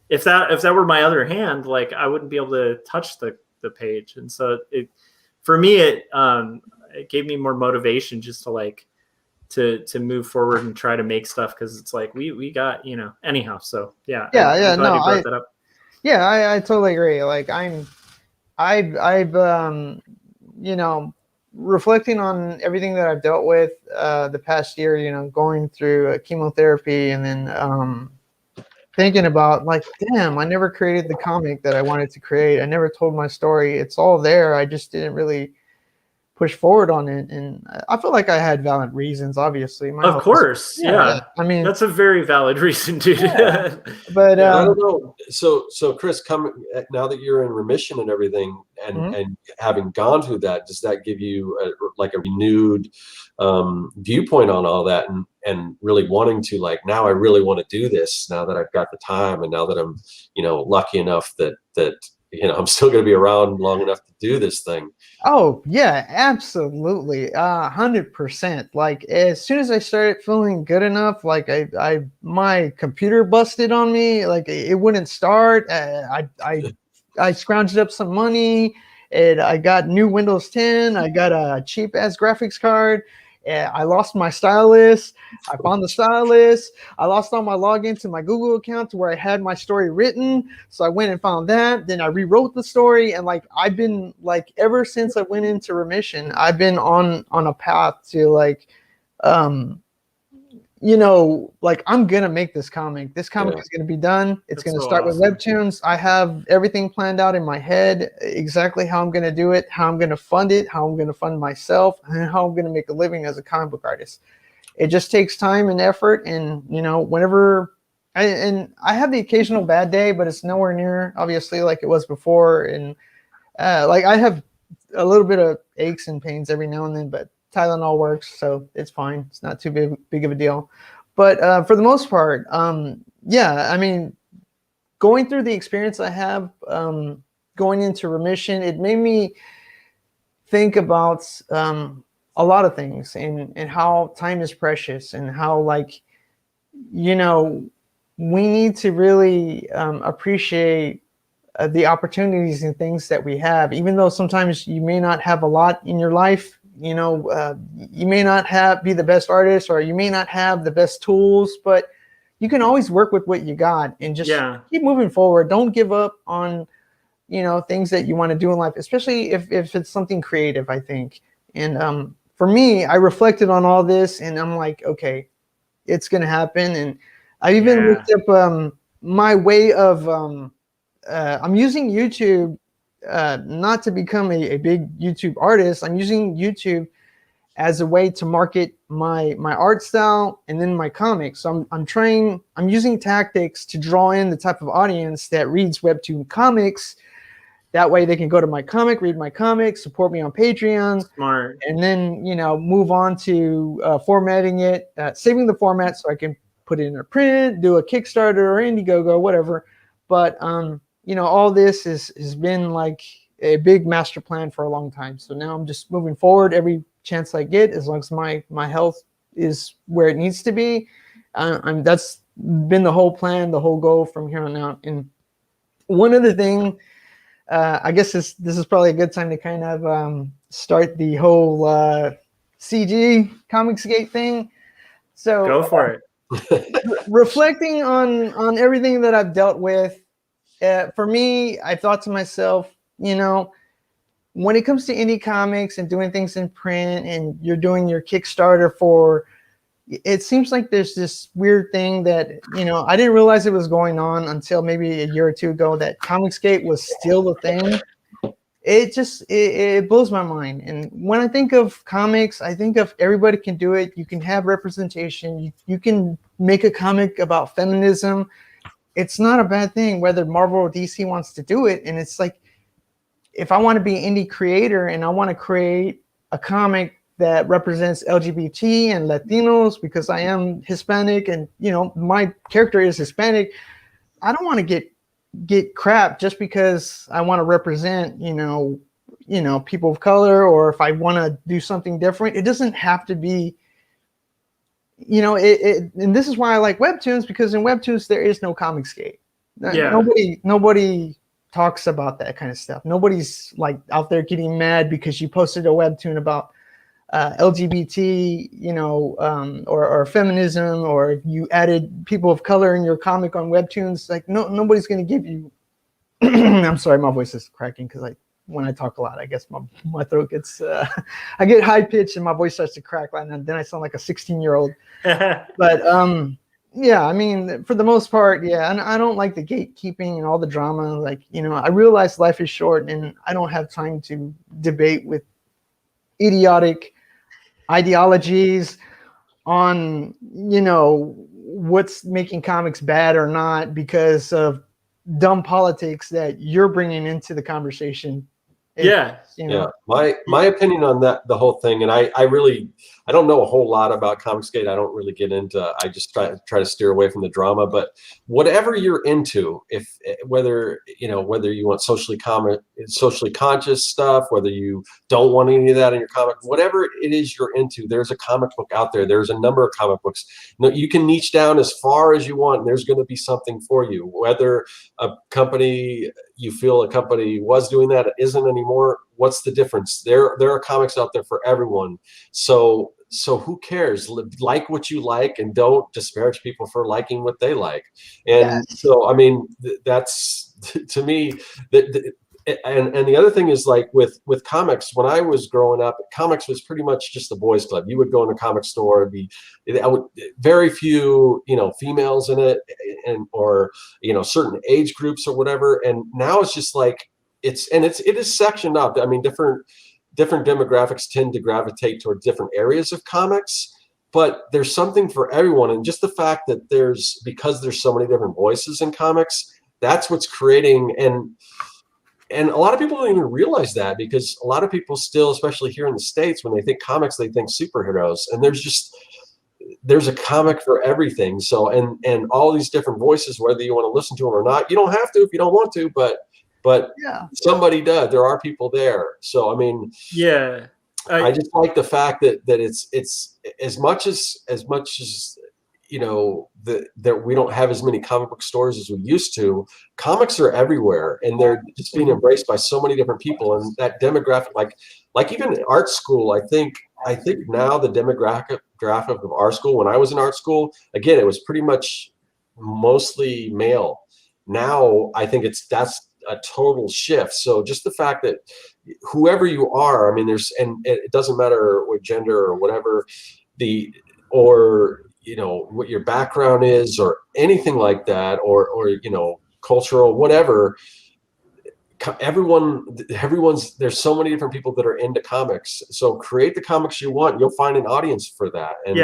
if that were my other hand, like I wouldn't be able to touch the page. And so for me, it gave me more motivation just to like, to move forward and try to make stuff. Cause it's like, we got, you know, anyhow. So yeah. I'm glad you brought that up. Yeah, I totally agree. Like I've you know, reflecting on everything that I've dealt with the past year, you know, going through chemotherapy, and then thinking about like, damn, I never created the comic that I wanted to create. I never told my story. It's all there. I just didn't really push forward on it. And I feel like I had valid reasons, obviously. Of course. Yeah. I mean, that's a very valid reason, dude. Yeah. But I don't know. So Chris, now that you're in remission and everything, and Mhm. and having gone through that, does that give you like a renewed viewpoint on all that, and really wanting to like, now I really want to do this now that I've got the time, and now that I'm, you know, lucky enough that you know I'm still going to be around long enough to do this thing? Oh yeah, absolutely, 100%. Like as soon as I started feeling good enough, like my computer busted on me, like it wouldn't start. I scrounged up some money, and I got new Windows 10. I got a cheap ass graphics card. And I lost my stylus. I found the stylus. I lost all my login to my Google account to where I had my story written. So I went and found that. Then I rewrote the story. And like, I've been like, ever since I went into remission, I've been on a path to like, you know, like I'm going to make this comic. This comic is going to be done. It's going to start with webtoons. I have everything planned out in my head, exactly how I'm going to do it, how I'm going to fund it, how I'm going to fund myself, and how I'm going to make a living as a comic book artist. It just takes time and effort. And, you know, whenever I have the occasional bad day, but it's nowhere near obviously like it was before. And like I have a little bit of aches and pains every now and then, but Tylenol works, so it's fine. It's not too big of a deal. But for the most part, yeah, I mean, going through the experience I have, going into remission, it made me think about a lot of things, and how time is precious, and how, like, you know, we need to really appreciate the opportunities and things that we have, even though sometimes you may not have a lot in your life. You may not be the best artist, or you may not have the best tools, but you can always work with what you got and just keep moving forward. Don't give up on, things that you want to do in life, especially if it's something creative, I think. And for me, I reflected on all this and I'm like, okay, it's going to happen. And I even looked up my way of, I'm using YouTube, not to become a big YouTube artist. I'm using YouTube as a way to market my art style and then my comics. So I'm using tactics to draw in the type of audience that reads webtoon comics. That way they can go to my comic, read my comics, support me on Patreon. Smart. And then, move on to formatting it, saving the format so I can put it in a print, do a Kickstarter or Indiegogo, whatever. But, all this has been like a big master plan for a long time. So now I'm just moving forward every chance I get, as long as my health is where it needs to be. That's been the whole plan, the whole goal from here on out. And one other thing, I guess this is probably a good time to kind of start the whole CG Comicsgate thing. So go for it. Reflecting on everything that I've dealt with, for me, I thought to myself, when it comes to indie comics and doing things in print, and you're doing your Kickstarter for, it seems like there's this weird thing that, I didn't realize it was going on until maybe a year or two ago, that Comicsgate was still the thing. It blows my mind. And when I think of comics, I think of everybody can do it. You can have representation. You can make a comic about feminism. It's not a bad thing whether Marvel or DC wants to do it. And it's like, if I want to be an indie creator and I want to create a comic that represents LGBT and Latinos, because I am Hispanic and, my character is Hispanic, I don't want to get crap just because I want to represent, people of color, or if I want to do something different. It doesn't have to be, and this is why I like webtoons, because in webtoons there is no Comicsgate. Nobody talks about that kind of stuff. Nobody's like out there getting mad because you posted a webtoon about LGBT, or feminism, or if you added people of color in your comic on webtoons. Like, nobody's going to give you. I'm sorry, my voice is cracking because when I talk a lot, I guess my throat gets, I get high pitched and my voice starts to crack, and then I sound like a 16-year-old. But yeah, I mean, for the most part, yeah, and I don't like the gatekeeping and all the drama. Like, I realize life is short, and I don't have time to debate with idiotic ideologies on, what's making comics bad or not because of dumb politics that you're bringing into the conversation. Yeah. My opinion on the whole thing, and I don't know a whole lot about Comicsgate. I don't really get into. I just try to steer away from the drama. But whatever you're into, whether you want socially conscious stuff, whether you don't want any of that in your comic, whatever it is you're into, there's a comic book out there. There's a number of comic books. You can niche down as far as you want, and there's going to be something for you. Whether you feel a company was doing that, it isn't anymore. What's the difference? There are comics out there for everyone. So who cares? Like what you like, and don't disparage people for liking what they like. And so, I mean, that's to me and the other thing is, like with comics, when I was growing up, comics was pretty much just the boys club. You would go in a comic store, very few, females in it, or certain age groups or whatever. And now it's just like, it is sectioned up. I mean, different demographics tend to gravitate toward different areas of comics, but there's something for everyone. And just the fact that because there's so many different voices in comics, that's what's creating. And a lot of people don't even realize that, because a lot of people still, especially here in the States, when they think comics, they think superheroes. And there's a comic for everything. So, and all these different voices, whether you want to listen to them or not, you don't have to if you don't want to, but somebody does. There are people there. So, I mean, I just like the fact that it's as much as that we don't have as many comic book stores as we used to. Comics are everywhere, and they're just being embraced by so many different people. And that demographic, like even art school, I think now the demographic of our school, when I was in art school, again, it was pretty much mostly male. Now I think that's a total shift. So just the fact that whoever you are, I mean, and it doesn't matter what gender or whatever or what your background is or anything like that, or cultural, whatever. Everyone's there's so many different people that are into comics. So create the comics you want. You'll find an audience for that. And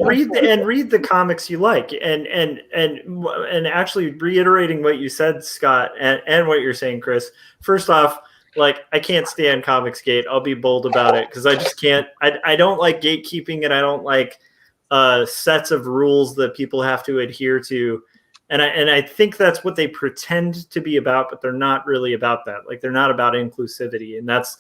read the comics you like, and actually reiterating what you said, Scott, and what you're saying, Chris. First off, like, I can't stand Comicsgate. I'll be bold about it, because I just can't. I don't like gatekeeping, and I don't like sets of rules that people have to adhere to. And I think that's what they pretend to be about, but they're not really about that. Like, they're not about inclusivity. And that's,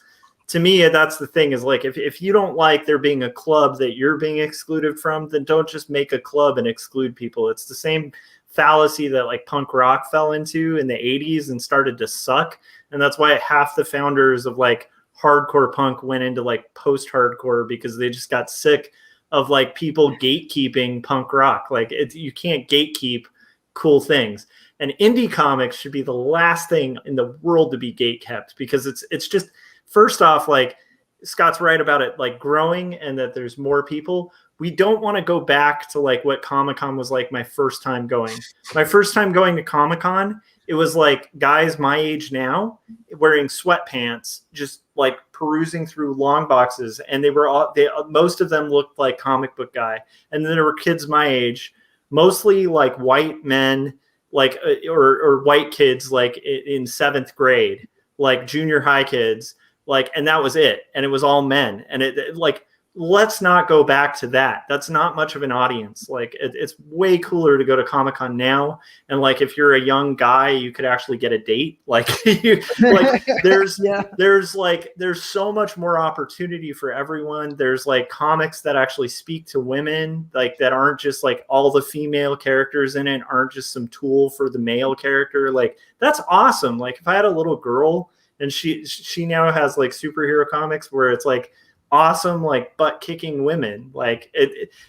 to me, that's the thing, is like, if you don't like there being a club that you're being excluded from, then don't just make a club and exclude people. It's the same fallacy that like punk rock fell into in the 80s and started to suck. And that's why half the founders of like hardcore punk went into like post-hardcore, because they just got sick of like people gatekeeping punk rock. Like, you can't gatekeep cool things. And indie comics should be the last thing in the world to be gatekept, because it's just, first off, like Scott's right about it, like growing, and that there's more people. We don't want to go back to like what Comic-Con was like my first time going. My first time going to Comic-Con, it was like guys my age now wearing sweatpants, just like perusing through long boxes, and most of them looked like comic book guy. And then there were kids my age, mostly like white men, like or white kids, like in 7th grade, like junior high kids, like, and that was it. And it was all men. And it like, let's not go back to that. That's not much of an audience. Like, it's way cooler to go to Comic-Con now. And like, if you're a young guy, you could actually get a date. Like, there's so much more opportunity for everyone. There's like comics that actually speak to women, like that aren't just like all the female characters in it aren't just some tool for the male character. Like, that's awesome. Like, if I had a little girl and she now has like superhero comics where it's like awesome, like butt kicking women, like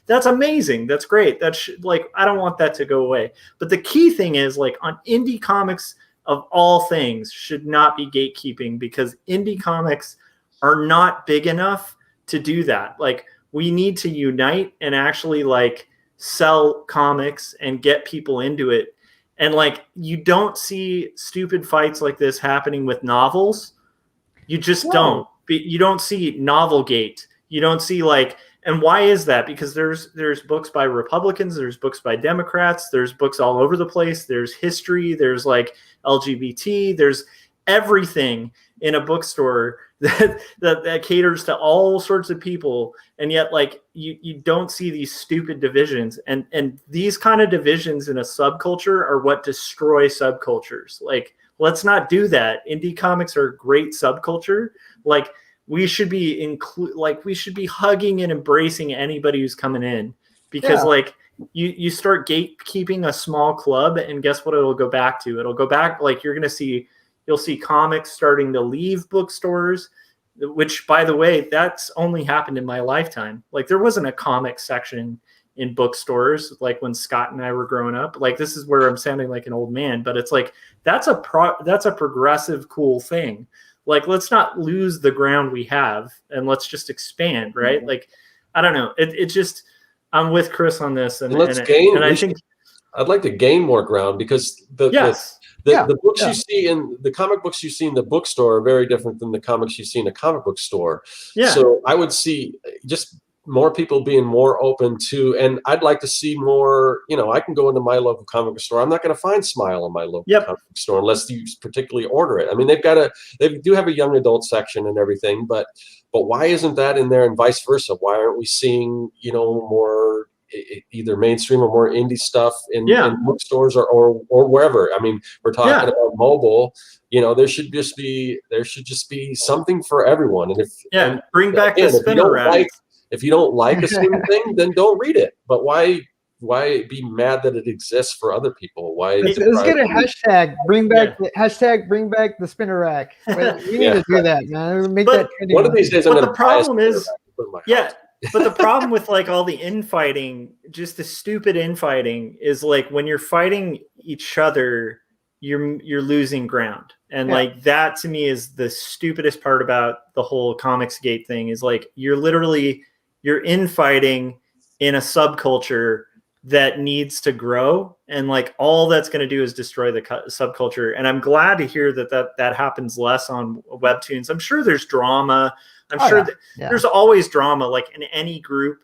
that's amazing. That's great. That's like, I don't want that to go away. But the key thing is, like, on indie comics of all things should not be gatekeeping, because indie comics are not big enough to do that. Like, we need to unite and actually like sell comics and get people into it. And like, you don't see stupid fights like this happening with novels. You just don't. You don't see Novelgate. You don't see like, and why is that? Because there's books by Republicans, there's books by Democrats, there's books all over the place. There's history, there's like LGBT, there's everything in a bookstore that caters to all sorts of people. And yet, like, you don't see these stupid divisions, and these kind of divisions in a subculture are what destroy subcultures. Like, let's not do that. Indie comics are a great subculture. Like, we should be we should be hugging and embracing anybody who's coming in, because like, you start gatekeeping a small club, and guess what it'll go back to? It'll go back, like, you'll see comics starting to leave bookstores, which, by the way, that's only happened in my lifetime. Like, there wasn't a comic section in bookstores like when Scott and I were growing up. Like, this is where I'm sounding like an old man, but it's like, that's a progressive, cool thing. Like, let's not lose the ground we have, and let's just expand, right? Like, I don't know. It just, I'm with Chris on this, and I think I'd like to gain more ground, because the books you see in the comic books you see in the bookstore are very different than the comics you see in a comic book store. Yeah. So I would see just more people being more open to, and I'd like to see more, I can go into my local comic book store. I'm not going to find Smile in my local comic book store unless you particularly order it. I mean, they do have a young adult section and everything, but why isn't that in there, and vice versa? Why aren't we seeing, more either mainstream or more indie stuff in bookstores or wherever? I mean, we're talking about mobile. There should just be something for everyone. And bring back the spinner rack. If you don't like a certain thing, then don't read it. But why be mad that it exists for other people? Why? Let's get a hashtag. Bring back the spinner rack. We need to do that, man. Make that trending. One of these days, I'm going to. The problem is, but the problem with like all the infighting, just the stupid infighting, is like when you're fighting each other, you're losing ground. And like that to me is the stupidest part about the whole Comicsgate thing, is like you're infighting in a subculture that needs to grow, and like all that's going to do is destroy the subculture. And I'm glad to hear that happens less on webtoons. I'm sure there's drama. I'm sure there's always drama, like in any group.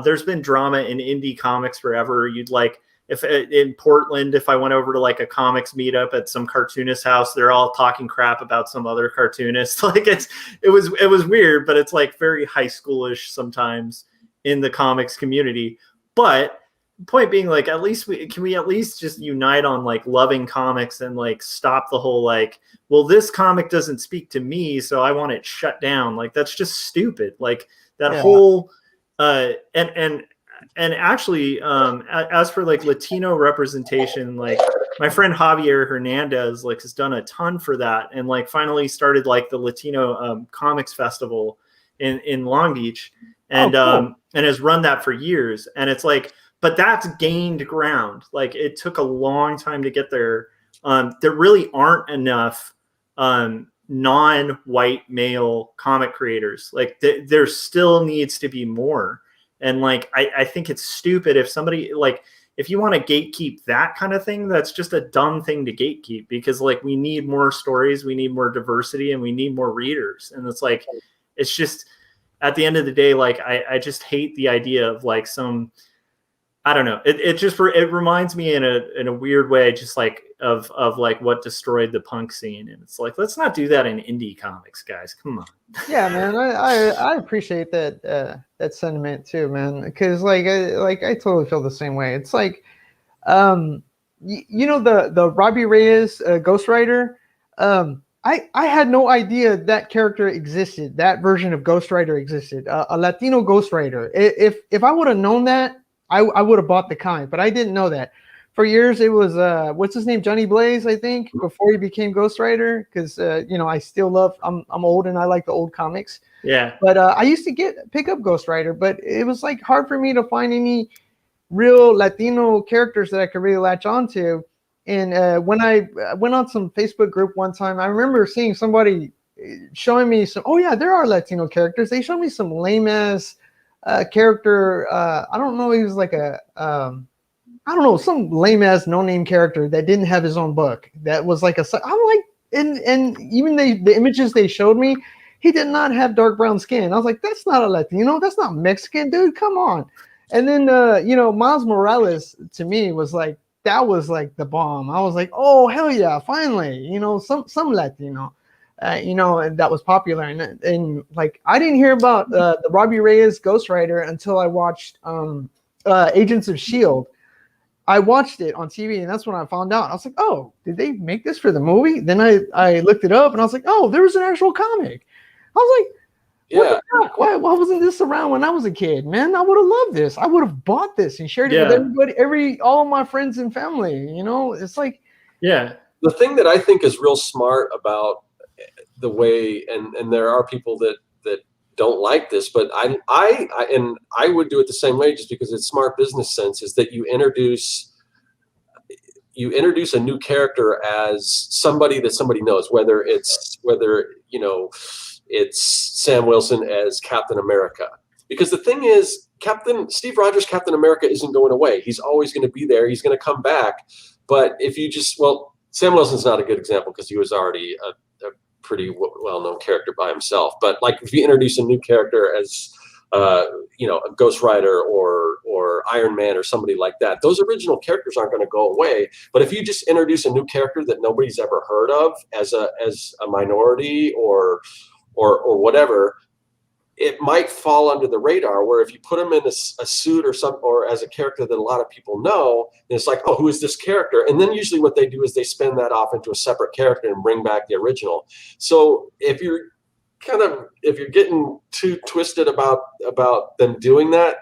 There's been drama in indie comics forever. You'd like, if in Portland, if I went over to like a comics meetup at some cartoonist house, they're all talking crap about some other cartoonist. Like it was weird, but it's like very high schoolish sometimes in the comics community. But point being, like, at least can we at least just unite on like loving comics and like stop the whole like, well, this comic doesn't speak to me, so I want it shut down. Like that's just stupid. Like that whole and actually as for like Latino representation, like my friend Javier Hernandez like has done a ton for that, and like finally started like the Latino comics festival in Long Beach, and and has run that for years. And it's like, but that's gained ground. Like it took a long time to get there. There really aren't enough non-white male comic creators. Like there still needs to be more. And like I think it's stupid if somebody, like, if you want to gatekeep that kind of thing, that's just a dumb thing to gatekeep, because like we need more stories, we need more diversity, and we need more readers. And it's like, it's just, at the end of the day, like I just hate the idea of like some, I don't know. It reminds me in a weird way, just like of like what destroyed the punk scene. And it's like, let's not do that in indie comics, guys. Come on. Yeah, man. I appreciate that sentiment too, man. Because like I totally feel the same way. It's like, you know, the Robbie Reyes Ghost Rider. I had no idea that character existed. That version of Ghost Rider existed. A Latino Ghost Rider. If I would have known that, I would have bought the comic, but I didn't know that. For years, it was what's his name, Johnny Blaze, I think, before he became Ghost Rider. Because you know, I still love. I'm old and I like the old comics. Yeah. But I used to pick up Ghost Rider, but it was like hard for me to find any real Latino characters that I could really latch onto. And when I went on some Facebook group one time, I remember seeing somebody showing me some. Oh yeah, there are Latino characters. They showed me some lame ass character. I don't know. He was like I don't know, some lame ass no name character that didn't have his own book. That was like I'm like, and even the images they showed me, he did not have dark brown skin. I was like, that's not a Latino. That's not Mexican, dude. Come on. And then you know, Miles Morales to me was like, that was like the bomb. I was like, oh hell yeah, finally, you know, some Latino. You know, and that was popular. And like, I didn't hear about the Robbie Reyes Ghost Rider until I watched Agents of S.H.I.E.L.D. I watched it on TV, and that's when I found out. I was like, oh, did they make this for the movie? Then I looked it up, and I was like, oh, there was an actual comic. I was like, what the fuck? Why wasn't this around when I was a kid, man? I would have loved this. I would have bought this and shared it with everybody, all of my friends and family. You know, it's like, the thing that I think is real smart about the way, and there are people that don't like this, but I would do it the same way, just because it's smart business sense, is that you introduce a new character as somebody that somebody knows, whether you know, it's Sam Wilson as Captain America. Because the thing is, Steve Rogers Captain America isn't going away. He's always going to be there. He's going to come back. But if you just, well, Sam Wilson's not a good example because he was already a pretty well-known character by himself. But like, if you introduce a new character as you know, a Ghost Rider or Iron Man or somebody like that, those original characters aren't going to go away. But if you just introduce a new character that nobody's ever heard of as a minority or whatever, it might fall under the radar, where if you put him in a suit or as a character that a lot of people know, it's like, oh, who is this character? And then usually what they do is they spin that off into a seperate character and bring back the original. So if you're kind of, if you're getting too twisted about them doing that,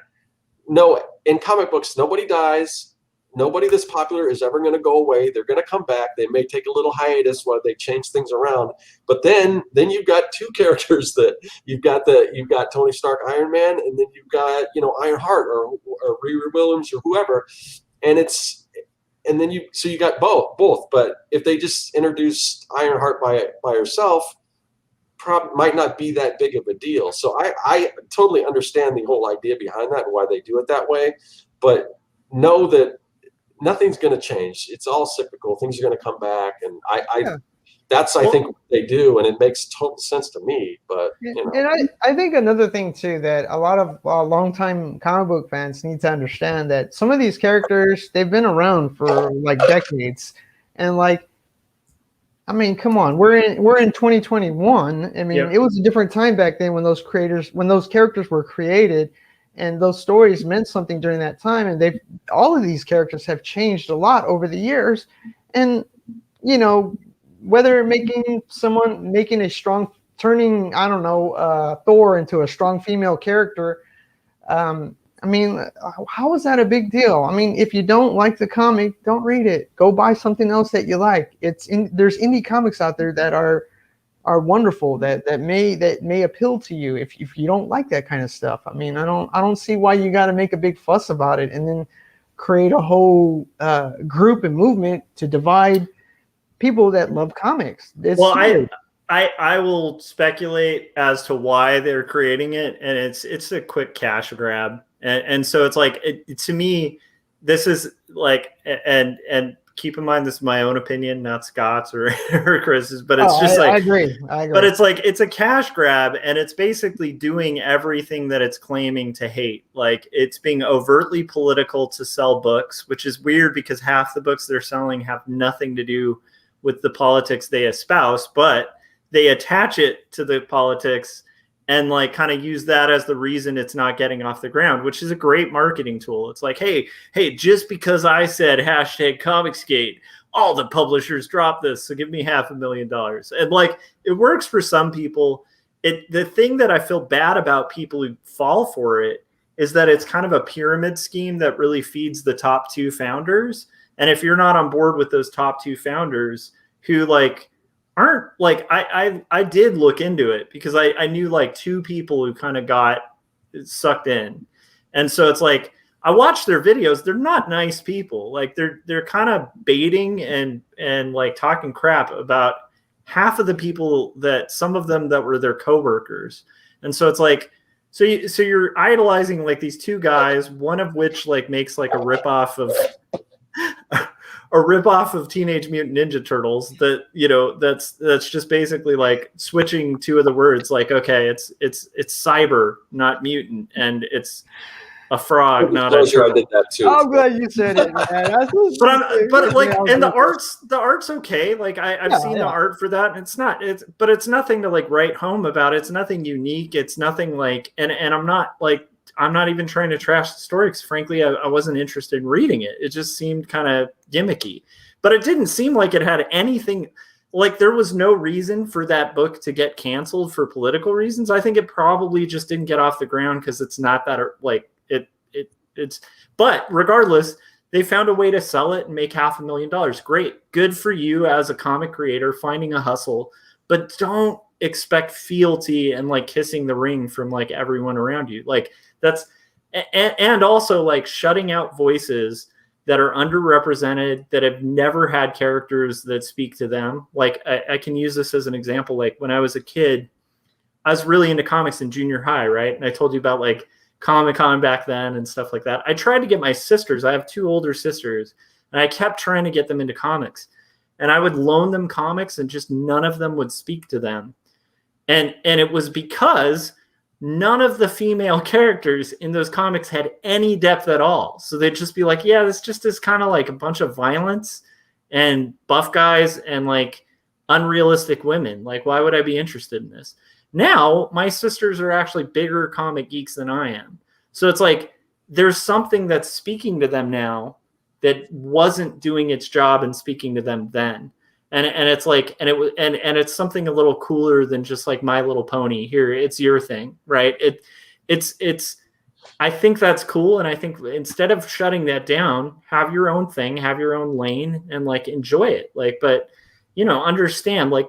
no, in comic books, nobody dies. Nobody that's popular is ever going to go away. They're going to come back. They may take a little hiatus while they change things around, but then you've got two characters that you've got Tony Stark, Iron Man, and then you've got Ironheart or Riri Williams or whoever, and then you got both. But if they just introduced Ironheart by herself, might not be that big of a deal. So I totally understand the whole idea behind that and why they do it that way, but know that nothing's going to change. It's all cyclical. Things are going to come back, and that's I think what they do, and it makes total sense to me. But and I think another thing too that a lot of longtime comic book fans need to understand that some of these characters, they've been around for like decades, and like, I mean, come on, we're in 2021. I mean, it was a different time back then when those characters were created. And those stories meant something during that time, and all of these characters have changed a lot over the years. And whether making a strong, turning Thor into a strong female character, I mean, how is that a big deal? I mean, if you don't like the comic, don't read it. Go buy something else that you like. There's indie comics out there that are wonderful that may appeal to you if you don't like that kind of stuff. I mean, I don't see why you got to make a big fuss about it and then create a whole group and movement to divide people that love comics. I will speculate as to why they're creating it, and it's a quick cash grab, and so it's like to me, this is like and keep in mind, this is my own opinion, not Scott's or Chris's, but it's I agree. But it's like, it's a cash grab, and it's basically doing everything that it's claiming to hate. Like, it's being overtly political to sell books, which is weird because half the books they're selling have nothing to do with the politics they espouse, but they attach it to the politics and like kind of use that as the reason it's not getting off the ground, which is a great marketing tool. It's like, hey, just because I said #Comicsgate, all the publishers dropped this, so give me $500,000. And like, it works for some people. The thing that I feel bad about people who fall for it is that it's kind of a pyramid scheme that really feeds the top two founders. And if you're not on board with those top two founders who like aren't like, I did look into it because I knew like two people who kind of got sucked in. And so it's like, I watched their videos. They're not nice people. Like they're kind of baiting and like talking crap about half of the people that some of them that were their coworkers. And so it's like, so you're idolizing like these two guys, one of which like makes like a ripoff of Teenage Mutant Ninja Turtles that, that's just basically like switching two of the words. Like, okay, it's cyber, not mutant. And it's a frog, not a turtle. I did that too. I'm glad you said it, man. But like, and the art's okay. Like I've seen the art for that. And but it's nothing to like write home about. It's nothing unique. It's nothing like, and I'm not even trying to trash the story because frankly, I wasn't interested in reading it. It just seemed kind of gimmicky, but it didn't seem like it had anything. Like there was no reason for that book to get canceled for political reasons. I think it probably just didn't get off the ground because it's not that like it's. But regardless, they found a way to sell it and make $500,000. Great, good for you as a comic creator finding a hustle, but don't expect fealty and like kissing the ring from like everyone around you. Like that's and also like shutting out voices that are underrepresented, that have never had characters that speak to them. Like I can use this as an example. Like when I was a kid, I was really into comics in junior high, right? And I told you about like Comic-Con back then and stuff like that. I tried to get my sisters, I have two older sisters, and I kept trying to get them into comics. And I would loan them comics and just none of them would speak to them. And it was because none of the female characters in those comics had any depth at all. So they'd just be like, yeah, this just is kind of like a bunch of violence and buff guys and like unrealistic women. Like, why would I be interested in this? Now, my sisters are actually bigger comic geeks than I am. So it's like there's something that's speaking to them now that wasn't doing its job and speaking to them then. And it's like, and it was, and it's something a little cooler than just like My Little Pony. Here, it's your thing, right? It's. I think that's cool, and I think instead of shutting that down, have your own thing, have your own lane, and like enjoy it. Like, but understand, like,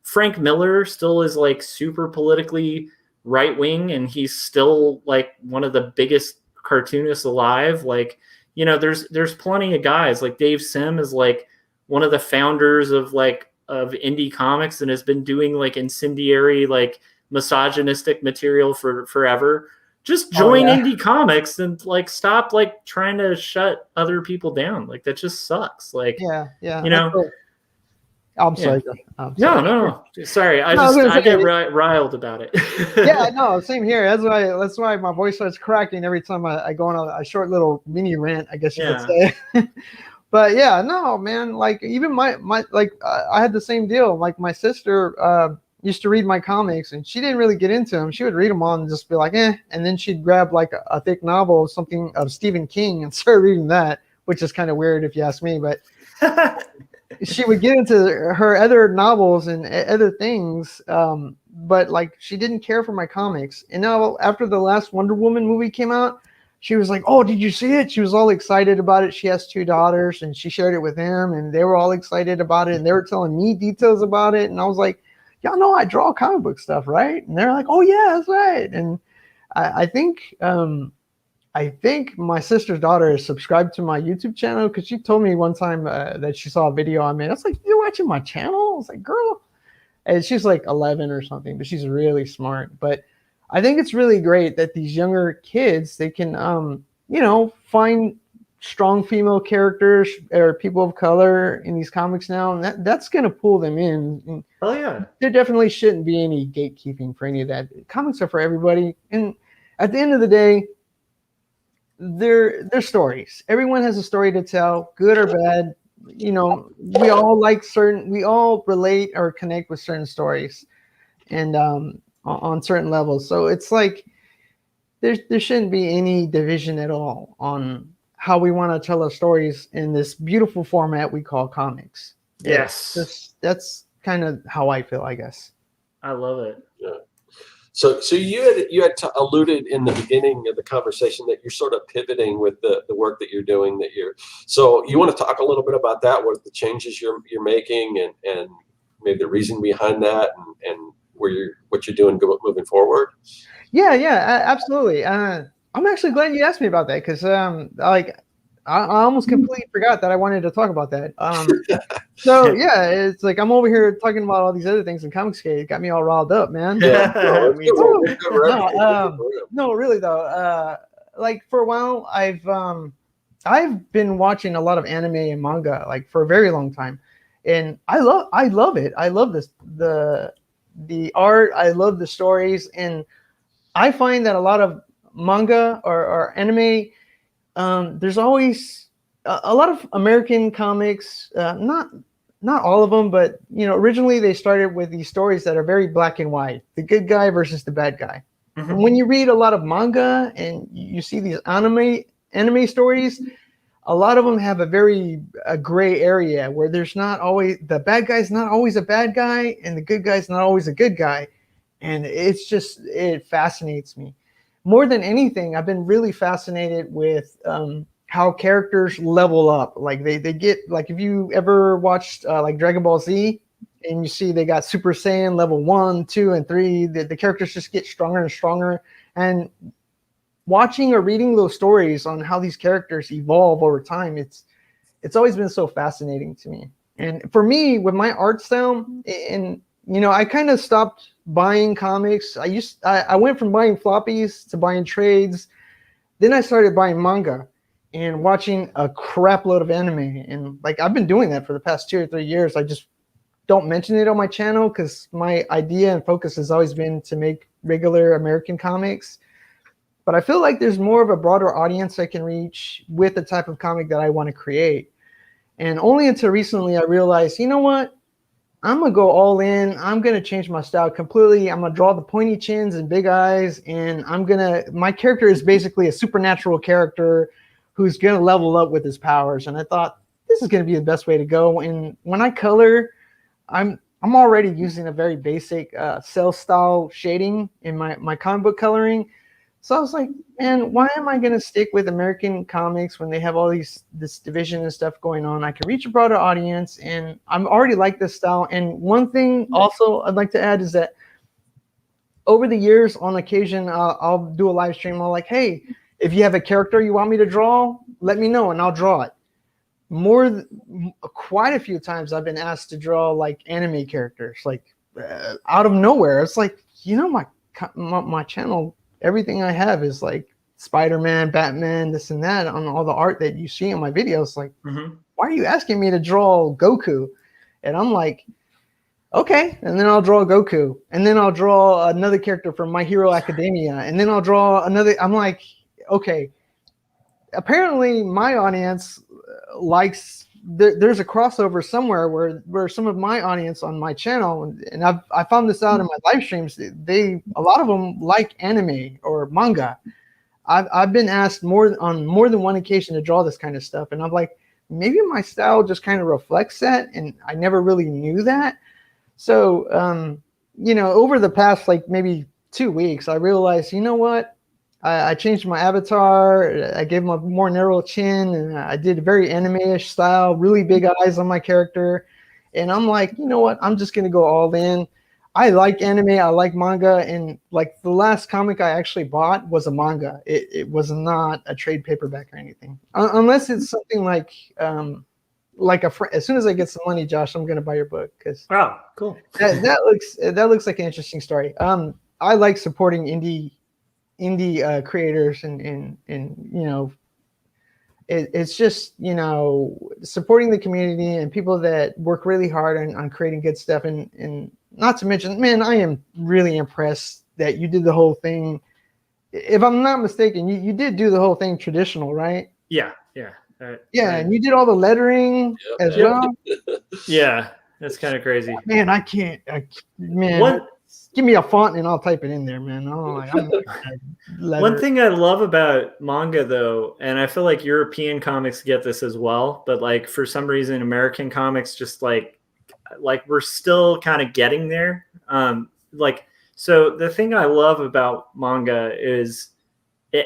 Frank Miller still is like super politically right wing, and he's still like one of the biggest cartoonists alive. Like, there's plenty of guys like Dave Sim is like one of the founders of indie comics and has been doing like incendiary, like misogynistic material for forever. Just join indie comics and like stop like trying to shut other people down. Like that just sucks. Like, I'm sorry. No. Sorry. I get riled about it. Yeah, no, same here. That's why my voice starts cracking every time I go on a short little mini rant, I guess you could say. But yeah, no, man, like even my like I had the same deal. Like my sister used to read my comics and she didn't really get into them. She would read them all and just be like, and then she'd grab like a thick novel of something of Stephen King and start reading that, which is kind of weird if you ask me, but she would get into her other novels and other things. But like she didn't care for my comics. And now after the last Wonder Woman movie came out, she was like, "Oh, did you see it?" She was all excited about it. She has 2 daughters and she shared it with them and they were all excited about it and they were telling me details about it. And I was like, "Y'all know I draw comic book stuff, right?" And they're like, "Oh yeah, that's right." And I think my sister's daughter is subscribed to my YouTube channel because she told me one time that she saw a video I made. I was like, "You're watching my channel?" I was like, "Girl," and she's like 11 or something, but she's really smart. But I think it's really great that these younger kids, they can, find strong female characters or people of color in these comics now, and that's going to pull them in. And oh yeah, there definitely shouldn't be any gatekeeping for any of that. Comics are for everybody, and at the end of the day, they're stories. Everyone has a story to tell, good or bad. We all relate or connect with certain stories, and on certain levels. So it's like there shouldn't be any division at all on how we want to tell our stories in this beautiful format we call comics. Yes. That's kind of how I feel, I guess. I love it. Yeah. So you had alluded in the beginning of the conversation that you're sort of pivoting with the work that you're doing. So you want to talk a little bit about that? What are the changes you're making, and maybe the reason behind that, and what you're doing moving forward? Yeah, absolutely. I'm actually glad you asked me about that because I almost completely forgot that I wanted to talk about that. So yeah, it's like I'm over here talking about all these other things in Comicsgate. It got me all riled up, man. Yeah, me too. No, really though. Like for a while, I've been watching a lot of anime and manga like for a very long time, and I love it. I love the art. I love the stories, and I find that a lot of manga or anime, there's always a lot of American comics, not all of them, but originally they started with these stories that are very black and white, the good guy versus the bad guy. Mm-hmm. And when you read a lot of manga and you see these anime stories, a lot of them have a gray area where there's not always, the bad guy's not always a bad guy and the good guy's not always a good guy. And it fascinates me. More than anything, I've been really fascinated with how characters level up. Like they get, like if you ever watched like Dragon Ball Z and you see they got Super Saiyan level 1, 2, and 3, the characters just get stronger and stronger. And watching or reading those stories on how these characters evolve over time, it's always been so fascinating to me. And for me, with my art style, and I kind of stopped buying comics. I went from buying floppies to buying trades. Then I started buying manga and watching a crap load of anime. And like I've been doing that for the past 2 or 3 years. I just don't mention it on my channel because my idea and focus has always been to make regular American comics. But I feel like there's more of a broader audience I can reach with the type of comic that I want to create. And only until recently I realized, you know what? I'm going to go all in. I'm going to change my style completely. I'm going to draw the pointy chins and big eyes. And my character is basically a supernatural character who's going to level up with his powers. And I thought this is going to be the best way to go. And when I color, I'm already using a very basic cell style shading in my comic book coloring. So I was like, man, why am I going to stick with American comics when they have all this division and stuff going on? I can reach a broader audience, and I'm already like this style. And one thing also I'd like to add is that over the years, on occasion, I'll do a live stream. I'm like, hey, if you have a character you want me to draw, let me know and I'll draw it. Quite a few times I've been asked to draw like anime characters, like out of nowhere. It's like, my channel, everything I have is like Spider-Man, Batman, this and that on all the art that you see in my videos. Like, why are you asking me to draw Goku? And I'm like, okay. And then I'll draw Goku, and then I'll draw another character from My Hero Academia, and then I'll draw another. I'm like, okay. Apparently, my audience likes. There's a crossover somewhere where some of my audience on my channel, and I found this out in my live streams. A lot of them like anime or manga. I've been asked on more than one occasion to draw this kind of stuff, and I'm like, maybe my style just kind of reflects that, and I never really knew that. So, over the past like maybe 2 weeks, I realized, you know what? I changed my avatar. I gave him a more narrow chin, and I did a very anime-ish style, really big eyes on my character. And I'm like, you know what? I'm just going to go all in. I like anime. I like manga. And like the last comic I actually bought was a manga. It was not a trade paperback or anything. Unless it's something like as soon as I get some money, Josh, I'm going to buy your book. Wow, cool. that looks like an interesting story. I like supporting indie creators, and it's just supporting the community and people that work really hard on creating good stuff, and not to mention, man, I am really impressed that you did the whole thing. If I'm not mistaken, you did do the whole thing traditional, right? Yeah. And you did all the lettering as well. Yeah, that's kind of crazy. Man, give me a font and I'll type it in there, man. One thing I love about manga, though, and I feel like European comics get this as well, but like for some reason, American comics just like we're still kind of getting there. So the thing I love about manga is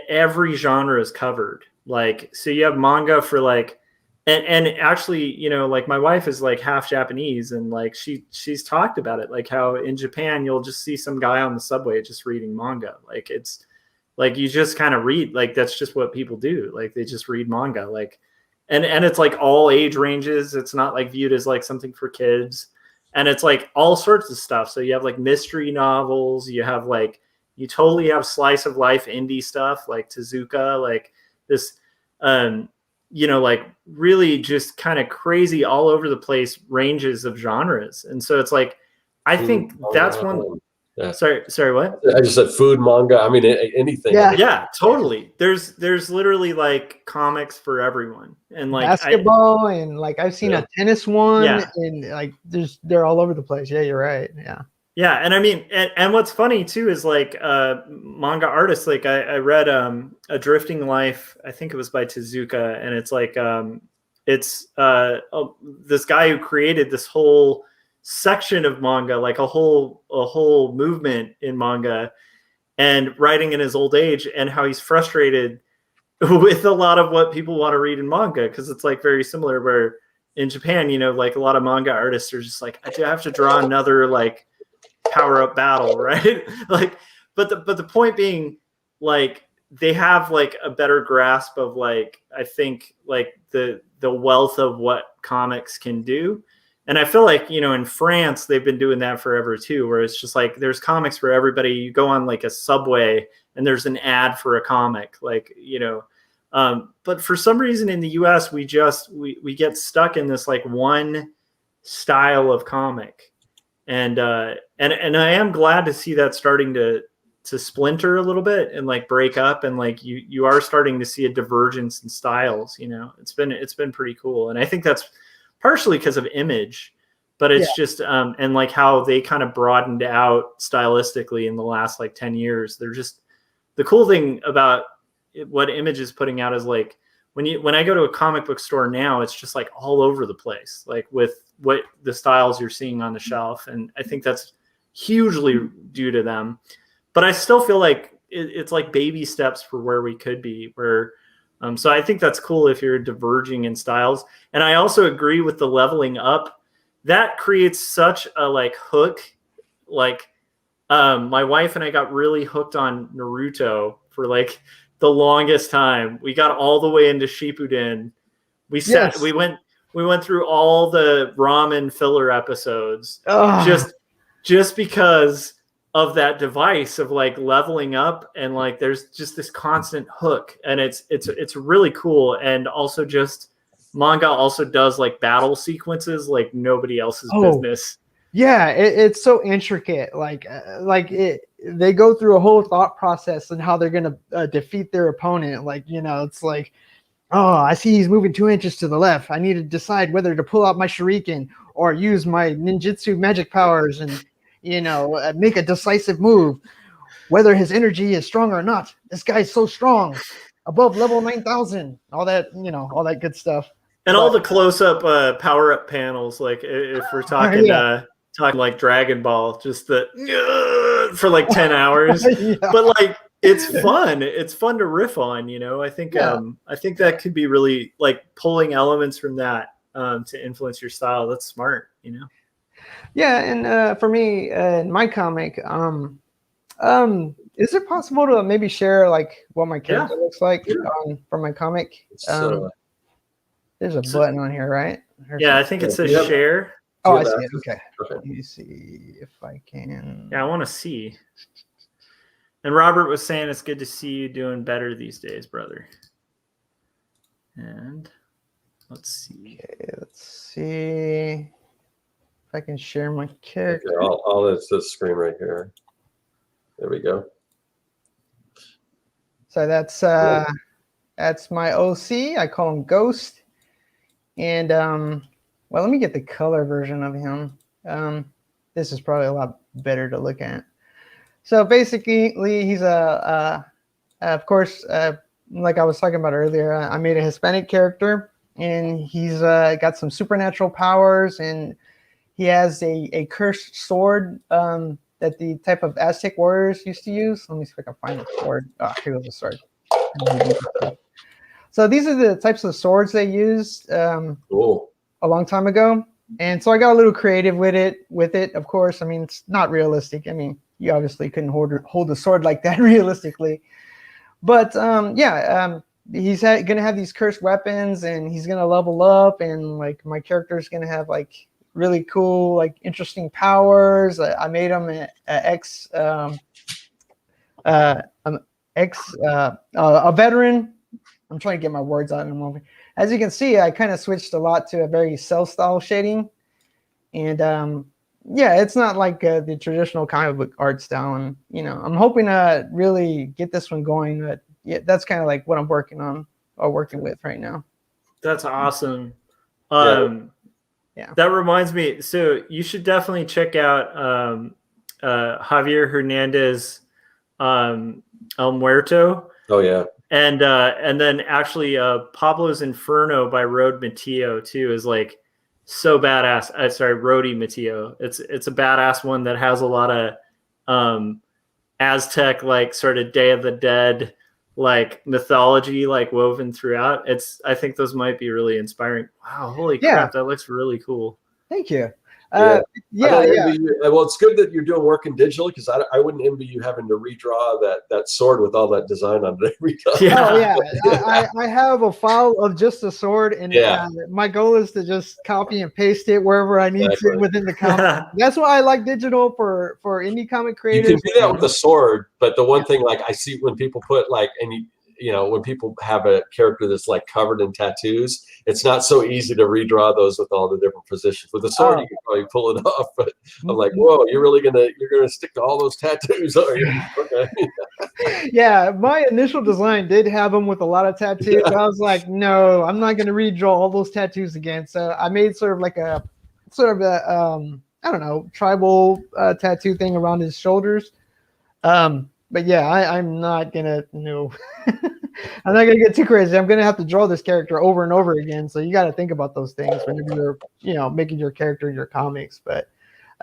every genre is covered. Like, so you have manga for like, and actually, like my wife is like half Japanese, and like she's talked about it, like how in Japan you'll just see some guy on the subway just reading manga. Like, it's like you just kind of read, like that's just what people do. Like they just read manga, like, and it's like all age ranges. It's not like viewed as like something for kids, and it's like all sorts of stuff. So you have like mystery novels, you totally have slice of life indie stuff like Tezuka, like this like really just kind of crazy all over the place ranges of genres. And so it's like, I think that's one. Yeah. Sorry, what? I just said food, manga. I mean, anything. Yeah, totally. There's literally like comics for everyone, and like basketball, and like I've seen a tennis one, and like they're all over the place. Yeah, you're right. Yeah, and I mean, and what's funny too is like manga artists. Like I read A Drifting Life. I think it was by Tezuka, and it's like this guy who created this whole section of manga, like a whole movement in manga, and writing in his old age, and how he's frustrated with a lot of what people want to read in manga, because it's like very similar. Where in Japan, like a lot of manga artists are just like, I have to draw another like power up battle, right? Like, but the point being, like, they have like a better grasp of like, I think like the wealth of what comics can do. And I feel like, in France, they've been doing that forever too, where it's just like, there's comics for everybody. You go on like a subway and there's an ad for a comic, like, but for some reason in the US, we get stuck in this like one style of comic. And I am glad to see that starting to splinter a little bit and like break up, and like you are starting to see a divergence in styles. It's been pretty cool, and I think that's partially because of Image, but it's just and like how they kind of broadened out stylistically in the last like 10 years. They're just, the cool thing about what Image is putting out is like when I go to a comic book store now, it's just like all over the place, like with what the styles you're seeing on the shelf. And I think that's hugely due to them. But I still feel like it's like baby steps for where we could be. So I think that's cool if you're diverging in styles. And I also agree with the leveling up. That creates such a like hook. Like my wife and I got really hooked on Naruto for like the longest time. We got all the way into Shippuden. We went through all the ramen filler episodes just because of that device of like leveling up, and like there's just this constant hook, and it's really cool. And also just manga also does like battle sequences like nobody else's business. Yeah, it's so intricate. They go through a whole thought process and how they're gonna defeat their opponent. Like, you know, it's like, oh, I see he's moving 2 inches to the left. I need to decide whether to pull out my shuriken or use my ninjutsu magic powers and, you know, make a decisive move. Whether his energy is strong or not. This guy's so strong, above level 9,000. All that, you know, all that good stuff. And all the close-up power-up panels, like if we're talking talking like Dragon Ball, just for like 10 hours. Yeah. But like it's fun. It's fun to riff on, you know. I think that could be really like pulling elements from that to influence your style. That's smart, you know. Yeah, and for me, in my comic, is it possible to maybe share like what my character looks like for my comic? There's a button on here, right? I think it says share. Oh, I see it. Okay. Let me see if I can. Yeah, I want to see. And Robert was saying it's good to see you doing better these days, brother. And let's see. Okay, let's see if I can share my character. Okay, all it's this screen right here. There we go. So that's my OC. I call him Ghost. And well, let me get the color version of him. This is probably a lot better to look at. So basically, he's of course, like I was talking about earlier, I made a Hispanic character, and he's got some supernatural powers, and he has a cursed sword that the type of Aztec warriors used to use. Let me see if I can find the sword. Oh, here goes the sword. So these are the types of swords they used a long time ago. And so I got a little creative with it. Of course, I mean, it's not realistic. I mean, you obviously couldn't hold a sword like that realistically. But he's going to have these cursed weapons, and he's going to level up, and like my character's going to have like really cool, like interesting powers. I made him a veteran. I'm trying to get my words out in a moment. As you can see, I kind of switched a lot to a very cell style shading, and it's not like the traditional comic book art style. And you know, I'm hoping to really get this one going. But yeah, that's kind of like what I'm working on or working with right now. That's awesome. That reminds me. So you should definitely check out Javier Hernandez El Muerto. Oh yeah. And then actually Pablo's Inferno by Road Matteo too is like so badass. Rody Matteo. It's a badass one that has a lot of Aztec like sort of Day of the Dead like mythology like woven throughout. I think those might be really inspiring. Wow, holy crap, that looks really cool. Thank you. Well, it's good that you're doing work in digital, because I wouldn't envy you having to redraw that sword with all that design on it every time. I have a file of just the sword, and my goal is to just copy and paste it wherever I need to within the comic. That's why I like digital for indie comic creators. You can do that with the sword, but the one thing like I see when people put like when people have a character that's like covered in tattoos, it's not so easy to redraw those with all the different positions. With the sword, you can probably pull it off, but I'm like, whoa, you're gonna stick to all those tattoos, are you? Okay. Yeah, my initial design did have them with a lot of tattoos. Yeah. I was like, no, I'm not gonna redraw all those tattoos again. So I made sort of a I don't know, tribal tattoo thing around his shoulders. but yeah, I'm not gonna I'm not gonna get too crazy. I'm gonna have to draw this character over and over again. So you got to think about those things whenever you're making your character in your comics. But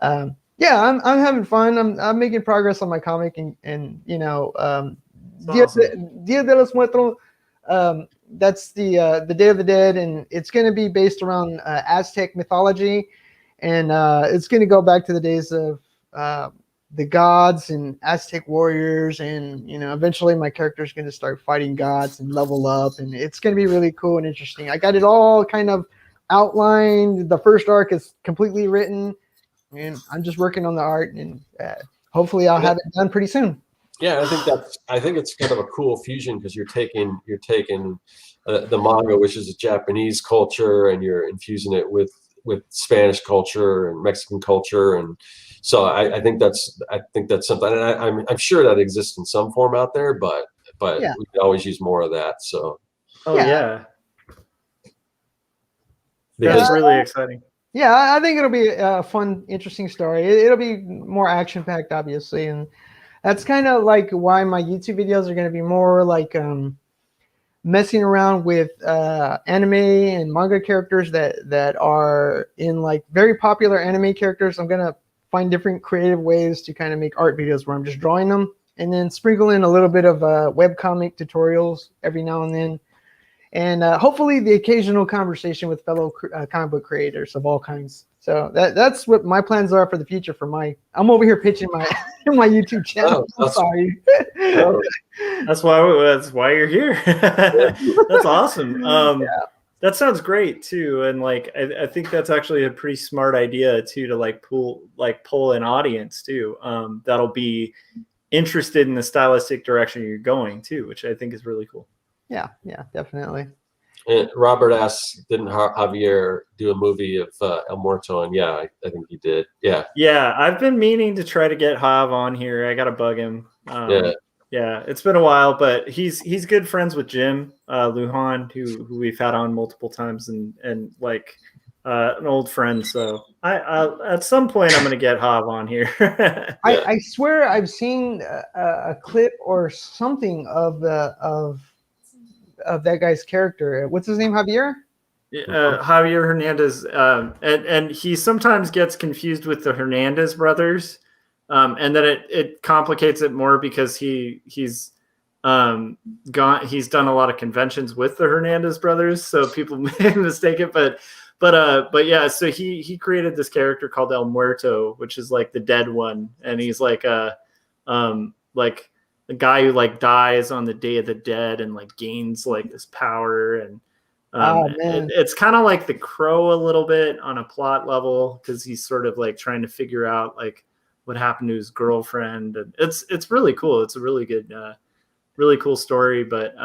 yeah, I'm having fun. I'm making progress on my comic and Dia de los Muertos. That's the Day of the Dead, and it's going to be based around Aztec mythology, and it's going to go back to the days of the gods and Aztec warriors, and eventually my character is going to start fighting gods and level up, and it's going to be really cool and interesting. I got it all kind of outlined. The first arc is completely written, and I'm just working on the art, and hopefully I'll have it done pretty soon. Yeah, I think it's kind of a cool fusion because you're taking the manga, which is a Japanese culture, and you're infusing it with Spanish culture and Mexican culture, and so I think that's something, and I'm sure that exists in some form out there, but yeah. we could always use more of that. So yeah. That's really exciting. Yeah, I think it'll be a fun, interesting story. It'll be more action packed, obviously, and that's kind of like why my YouTube videos are going to be more like messing around with anime and manga characters that are in like very popular anime characters. I'm going to find different creative ways to kind of make art videos where I'm just drawing them and then sprinkle in a little bit of webcomic tutorials every now and then. And hopefully the occasional conversation with fellow comic book creators of all kinds. So that's what my plans are for the future. I'm over here pitching my my YouTube channel. Oh, I'm sorry. That's why you're here. That's awesome. That sounds great too, and like I think that's actually a pretty smart idea too, to pull an audience too. That'll be interested in the stylistic direction you're going too, which I think is really cool. Yeah, definitely. And Robert asks, didn't Javier do a movie of El Muerto? And yeah, I think he did. Yeah. Yeah, I've been meaning to try to get Jav on here. I gotta bug him. Yeah, it's been a while, but he's good friends with Jim Lujan, who we've had on multiple times, and like an old friend. So I at some point I'm gonna get Jav on here. I swear I've seen a clip or something of that guy's character. What's his name? Javier? Javier Hernandez. And he sometimes gets confused with the Hernandez brothers. And then it complicates it more because he's done a lot of conventions with the Hernandez brothers. So people may mistake it, but yeah, so he created this character called El Muerto, which is like the dead one. And he's like a guy who like dies on the Day of the Dead and like gains like this power, and it's kind of like The Crow a little bit on a plot level, because he's sort of like trying to figure out like what happened to his girlfriend, and it's really cool. It's a really good, really cool story. But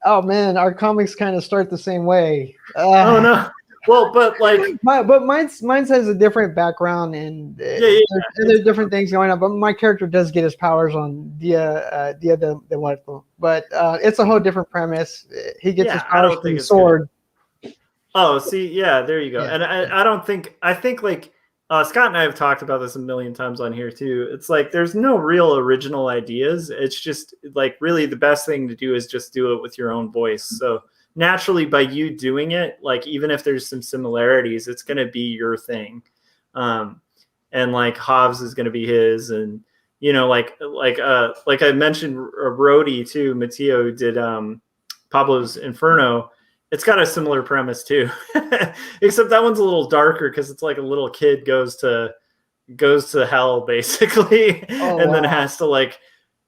oh man, our comics kind of start the same way. Oh no. Well, but like, mine has a different background, and there's different things going on. But my character does get his powers on Dia de Muerto, but it's a whole different premise. He gets his powers from the sword. Oh, see, yeah, there you go. Yeah. And I think like Scott and I have talked about this a million times on here too. It's like there's no real original ideas. It's just like really the best thing to do is just do it with your own voice. So naturally, by you doing it, like even if there's some similarities, it's going to be your thing. And like Hobbs is going to be his, and like I mentioned, Rhodey too, Matteo, who did Pablo's Inferno. It's got a similar premise too, except that one's a little darker because it's like a little kid goes to hell basically, and then has to like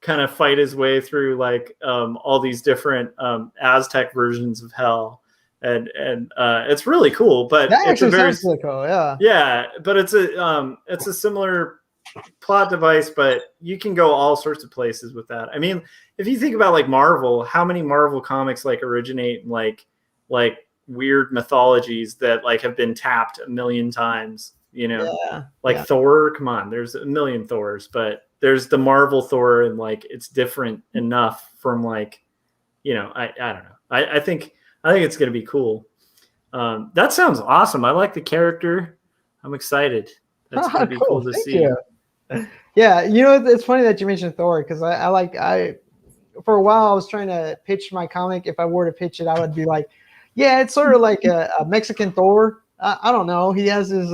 kind of fight his way through like all these different Aztec versions of hell, and it's really cool. But that it's a very sounds cool, but it's a similar plot device, but you can go all sorts of places with that. I mean, if you think about like Marvel, how many Marvel comics like originate in like weird mythologies that like have been tapped a million times, Thor, come on, there's a million Thors, but there's the Marvel Thor, and like it's different enough from like, I don't know. I think it's gonna be cool. That sounds awesome. I like the character. I'm excited. That's gonna be cool to see. Yeah, it's funny that you mentioned Thor because I for a while I was trying to pitch my comic. If I were to pitch it, I would be like, yeah, it's sort of like a Mexican Thor. I don't know. He has his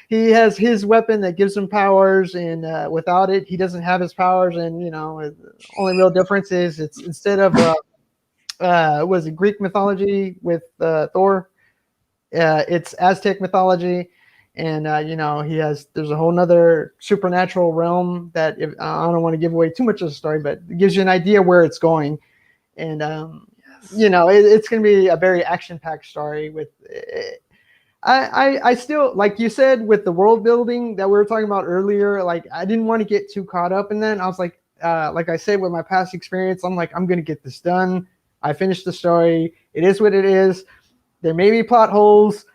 he has his weapon that gives him powers, and without it, he doesn't have his powers. And the only real difference is it's instead of was it Greek mythology with Thor, it's Aztec mythology. And there's a whole nother supernatural realm that I don't want to give away too much of the story, but it gives you an idea where it's going. And it's going to be a very action-packed story. With I still, like you said, with the world building that we were talking about earlier, like I didn't want to get too caught up in that. I was like I said, with my past experience, I'm like, I'm going to get this done. I finished the story. It is what it is. There may be plot holes.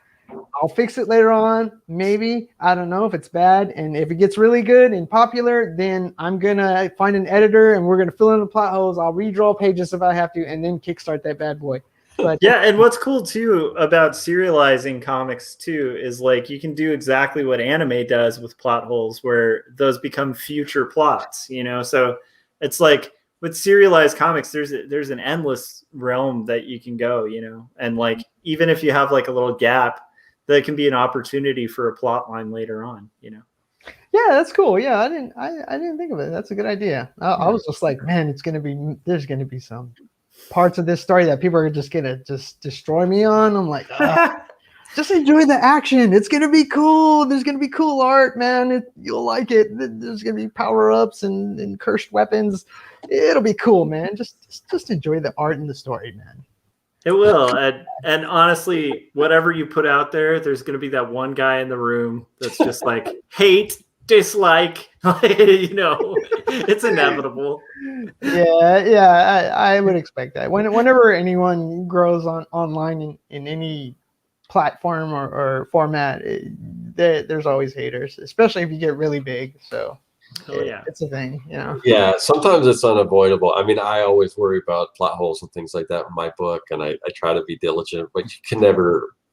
I'll fix it later on. Maybe. I don't know if it's bad. And if it gets really good and popular, then I'm going to find an editor and we're going to fill in the plot holes. I'll redraw pages if I have to, and then kickstart that bad boy. But yeah, and what's cool too about serializing comics too is like you can do exactly what anime does with plot holes, where those become future plots, So it's like with serialized comics, there's an endless realm that you can go, and like even if you have like a little gap, that can be an opportunity for a plot line later on, Yeah, that's cool. Yeah, I didn't think of it. That's a good idea. I was just like, man, there's gonna be some parts of this story that people are just gonna destroy me on. I'm like, just enjoy the action. It's gonna be cool. There's gonna be cool art, man. You'll like it. There's gonna be power-ups and cursed weapons. It'll be cool, man. Just enjoy the art and the story, man. It will. And honestly, whatever you put out there, there's going to be that one guy in the room that's just like hate, dislike, it's inevitable. Yeah. I would expect that. Whenever anyone grows online in any platform or format, there's always haters, especially if you get really big. So it's a thing, Yeah, sometimes it's unavoidable. I mean, I always worry about plot holes and things like that in my book, and I try to be diligent, but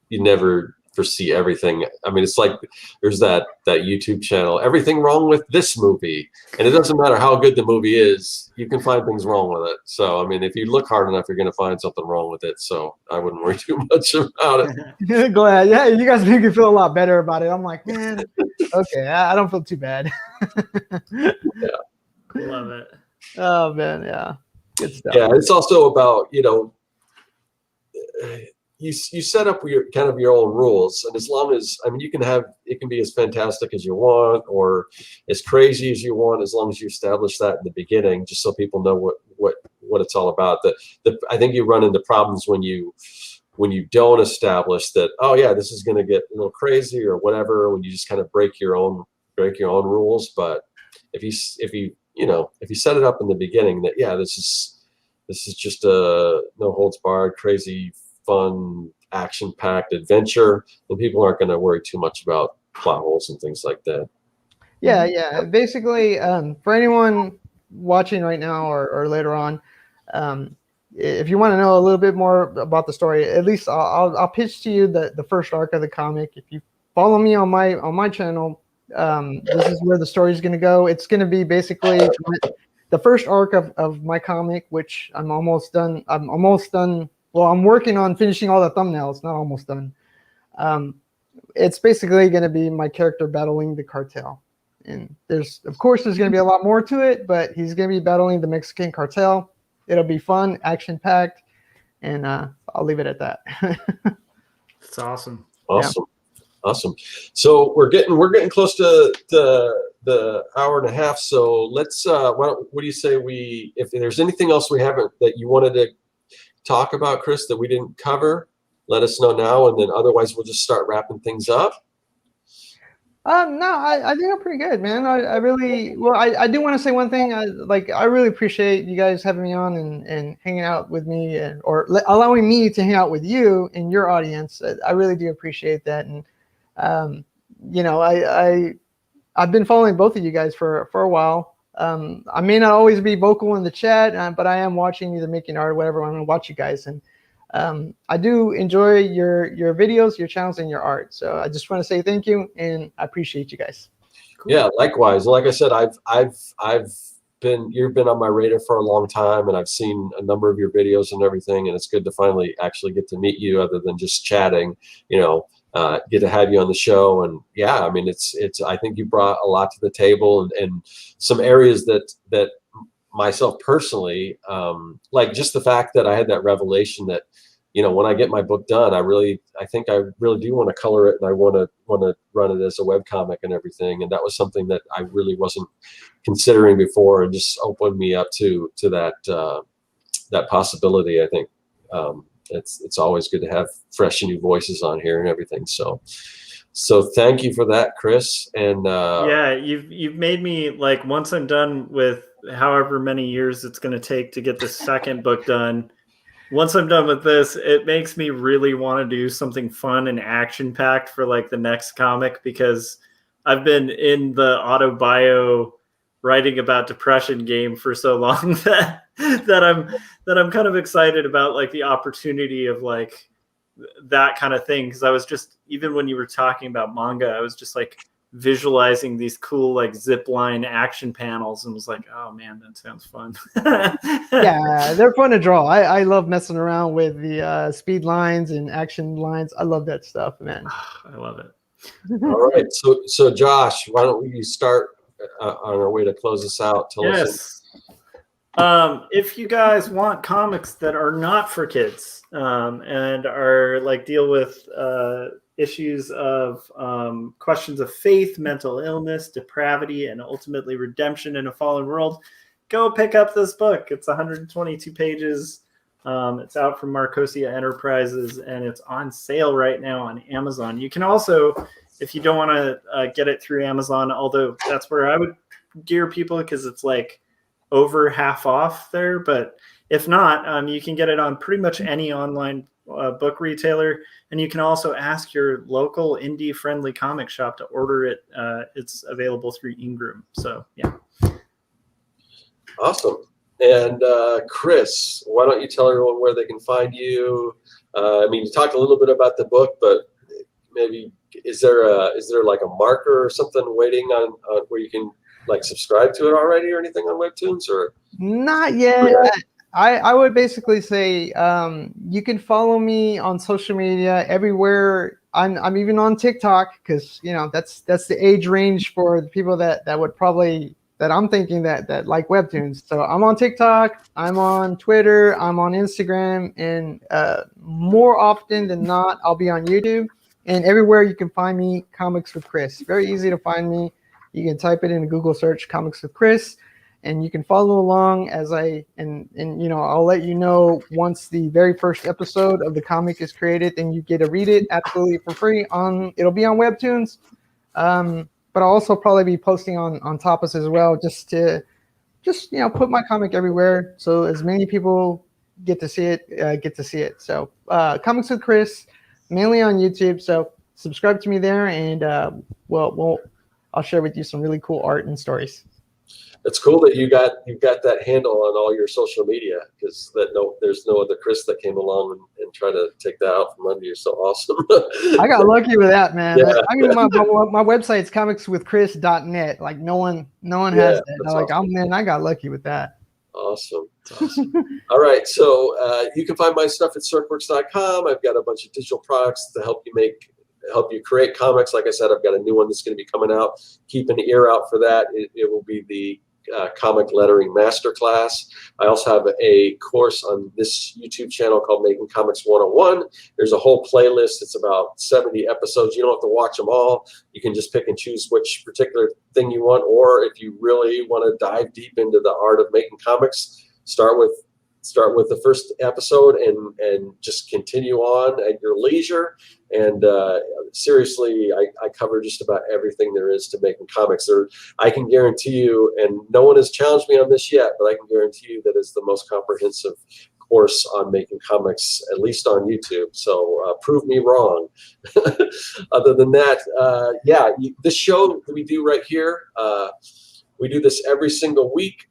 you never foresee everything. I mean, it's like there's that YouTube channel, everything wrong with this movie, and it doesn't matter how good the movie is, you can find things wrong with it. So, I mean, if you look hard enough, you're going to find something wrong with it. So I wouldn't worry too much about it. Glad. Yeah, you guys make me feel a lot better about it. I'm like, man, okay, I don't feel too bad. Yeah. Love it. Oh man, yeah. Good stuff. Yeah, it's also about, you set up your kind of your own rules, and as long as you can have it can be as fantastic as you want or as crazy as you want, as long as you establish that in the beginning, just so people know what it's all about. I think you run into problems when you don't establish that, oh yeah, this is going to get a little crazy or whatever, when you just kind of break your own rules. But if you set it up in the beginning that, yeah, this is just a no holds barred, crazy, fun, action-packed adventure, then people aren't going to worry too much about plot holes and things like that. Yeah. Basically, for anyone watching right now or later on, if you want to know a little bit more about the story, at least I'll pitch to you the first arc of the comic. If you follow me on my channel, this is where the story is going to go. It's going to be basically the first arc of my comic, which I'm almost done. Well, I'm working on finishing all the thumbnails, not almost done. It's basically going to be my character battling the cartel. And there's going to be a lot more to it, but he's going to be battling the Mexican cartel. It'll be fun, action-packed, and I'll leave it at that. It's awesome. Awesome. Yeah. Awesome. So we're getting close to the hour and a half. So let's. What do you say if there's anything else we haven't that you wanted to talk about, Chris, that we didn't cover, let us know now, and then otherwise we'll just start wrapping things up. No, I think I'm pretty good, man. I do want to say one thing. I really appreciate you guys having me on and hanging out with me, or allowing me to hang out with you and your audience. I really do appreciate that. And I've been following both of you guys for a while. I may not always be vocal in the chat, but I am watching, either making art or whatever. I'm going to watch you guys, and I do enjoy your videos, your channels, and your art. So I just want to say thank you, and I appreciate you guys. Cool. Yeah, likewise. Like I said, you've been on my radar for a long time, and I've seen a number of your videos and everything, and it's good to finally actually get to meet you other than just chatting, get to have you on the show. And yeah, I mean, it's I think you brought a lot to the table, and some areas that myself personally, like just the fact that I had that revelation that, when I get my book done, I think I really do want to color it, and I want to run it as a webcomic and everything. And that was something that I really wasn't considering before, and just opened me up to that possibility. I think it's always good to have fresh and new voices on here and everything. So thank you for that, Chris. And yeah, you've made me, like, once I'm done with however many years it's going to take to get the second book done. Once I'm done with this, it makes me really want to do something fun and action-packed for like the next comic, because I've been in the autobio writing about depression game for so long that I'm kind of excited about like the opportunity of like that kind of thing. Because I was just, even when you were talking about manga, I was just like visualizing these cool like zip line action panels and was like, oh man, that sounds fun. Yeah, they're fun to draw. I love messing around with the speed lines and action lines. I love that stuff, man. I love it. All right, so Josh, why don't we start on our way to close this out? Yes. If you guys want comics that are not for kids and are like deal with issues of questions of faith, mental illness, depravity, and ultimately redemption in a fallen world, go pick up this book. It's 122 pages. It's out from Marcosia Enterprises, and it's on sale right now on Amazon. You can also, if you don't want to get it through Amazon, although that's where I would gear people because it's like over half off there. But if not, you can get it on pretty much any online book retailer, and you can also ask your local indie friendly comic shop to order it. It's available through Ingram. So yeah. Awesome. And Chris, why don't you tell everyone where they can find you? I mean, you talked a little bit about the book, but maybe is there like a marker or something waiting on where you can like subscribe to it already or anything on Webtoons? Or not yet. I would basically say you can follow me on social media everywhere. I'm even on TikTok because that's the age range for the people that would probably that I'm thinking that like Webtoons. So I'm on TikTok, I'm on Twitter, I'm on Instagram, and more often than not, I'll be on YouTube. And everywhere you can find me, Comics with Chris. Very easy to find me. You can type it in a Google search, Comics with Chris, and you can follow along as I'll let you know once the very first episode of the comic is created, then you get to read it absolutely for free. It'll be on Webtoons. But I'll also probably be posting on Tapas as well, just put my comic everywhere so as many people get to see it. So Comics with Chris, mainly on YouTube. So subscribe to me there, and I'll share with you some really cool art and stories. It's cool that you've got that handle on all your social media, because there's no other Chris that came along and tried to take that out from under you. So awesome. I got lucky with that, man. Yeah. I mean, my website's comicswithchris.net. Like no one has that. Like, awesome. Man, I got lucky with that. Awesome. All right. So you can find my stuff at circworks.com. I've got a bunch of digital products to help you create comics. Like I said, I've got a new one that's going to be coming out. Keep an ear out for that. It will be the comic lettering masterclass. I also have a course on this YouTube channel called Making Comics 101. There's a whole playlist. It's about 70 episodes. You don't have to watch them all. You can just pick and choose which particular thing you want, or if you really want to dive deep into the art of making comics, start with the first episode and just continue on at your leisure. And seriously, I cover just about everything there is to making comics. I can guarantee you, and no one has challenged me on this yet, but I can guarantee you that it's the most comprehensive course on making comics, at least on YouTube. So prove me wrong. Other than that, this show that we do right here, we do this every single week.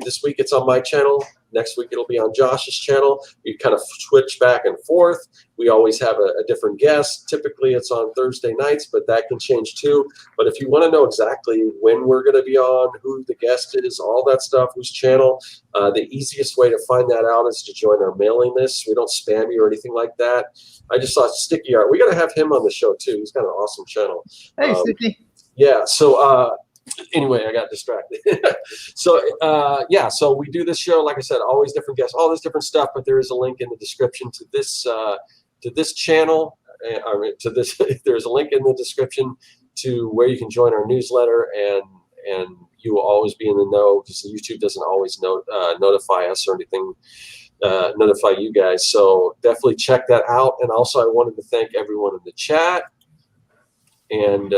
This week it's on my channel. Next week it'll be on Josh's channel. We kind of switch back and forth. We always have a different guest. Typically it's on Thursday nights, but that can change too. But if you want to know exactly when we're going to be on, who the guest is, all that stuff, whose channel, the easiest way to find that out is to join our mailing list. We don't spam you or anything like that. I just saw Sticky Art. We got to have him on the show too. He's got an awesome channel. Hey, Sticky. Yeah. So anyway, I got distracted. So yeah, so we do this show, like I said, always different guests, all this different stuff. But there is a link in the description to this channel. To this, there's a link in the description to where you can join our newsletter, and you will always be in the know, because YouTube doesn't always notify us or anything. Notify you guys, so definitely check that out. And also, I wanted to thank everyone in the chat. And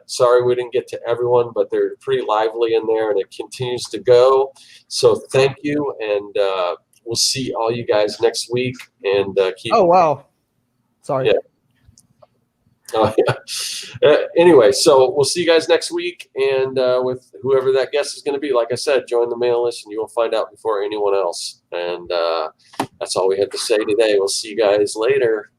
sorry we didn't get to everyone, but they're pretty lively in there, and it continues to go. So thank you, and we'll see all you guys next week. And keep. Oh wow, sorry. Yeah. Oh yeah. Anyway, so we'll see you guys next week, and with whoever that guest is going to be. Like I said, join the mail list, and you will find out before anyone else. And that's all we had to say today. We'll see you guys later.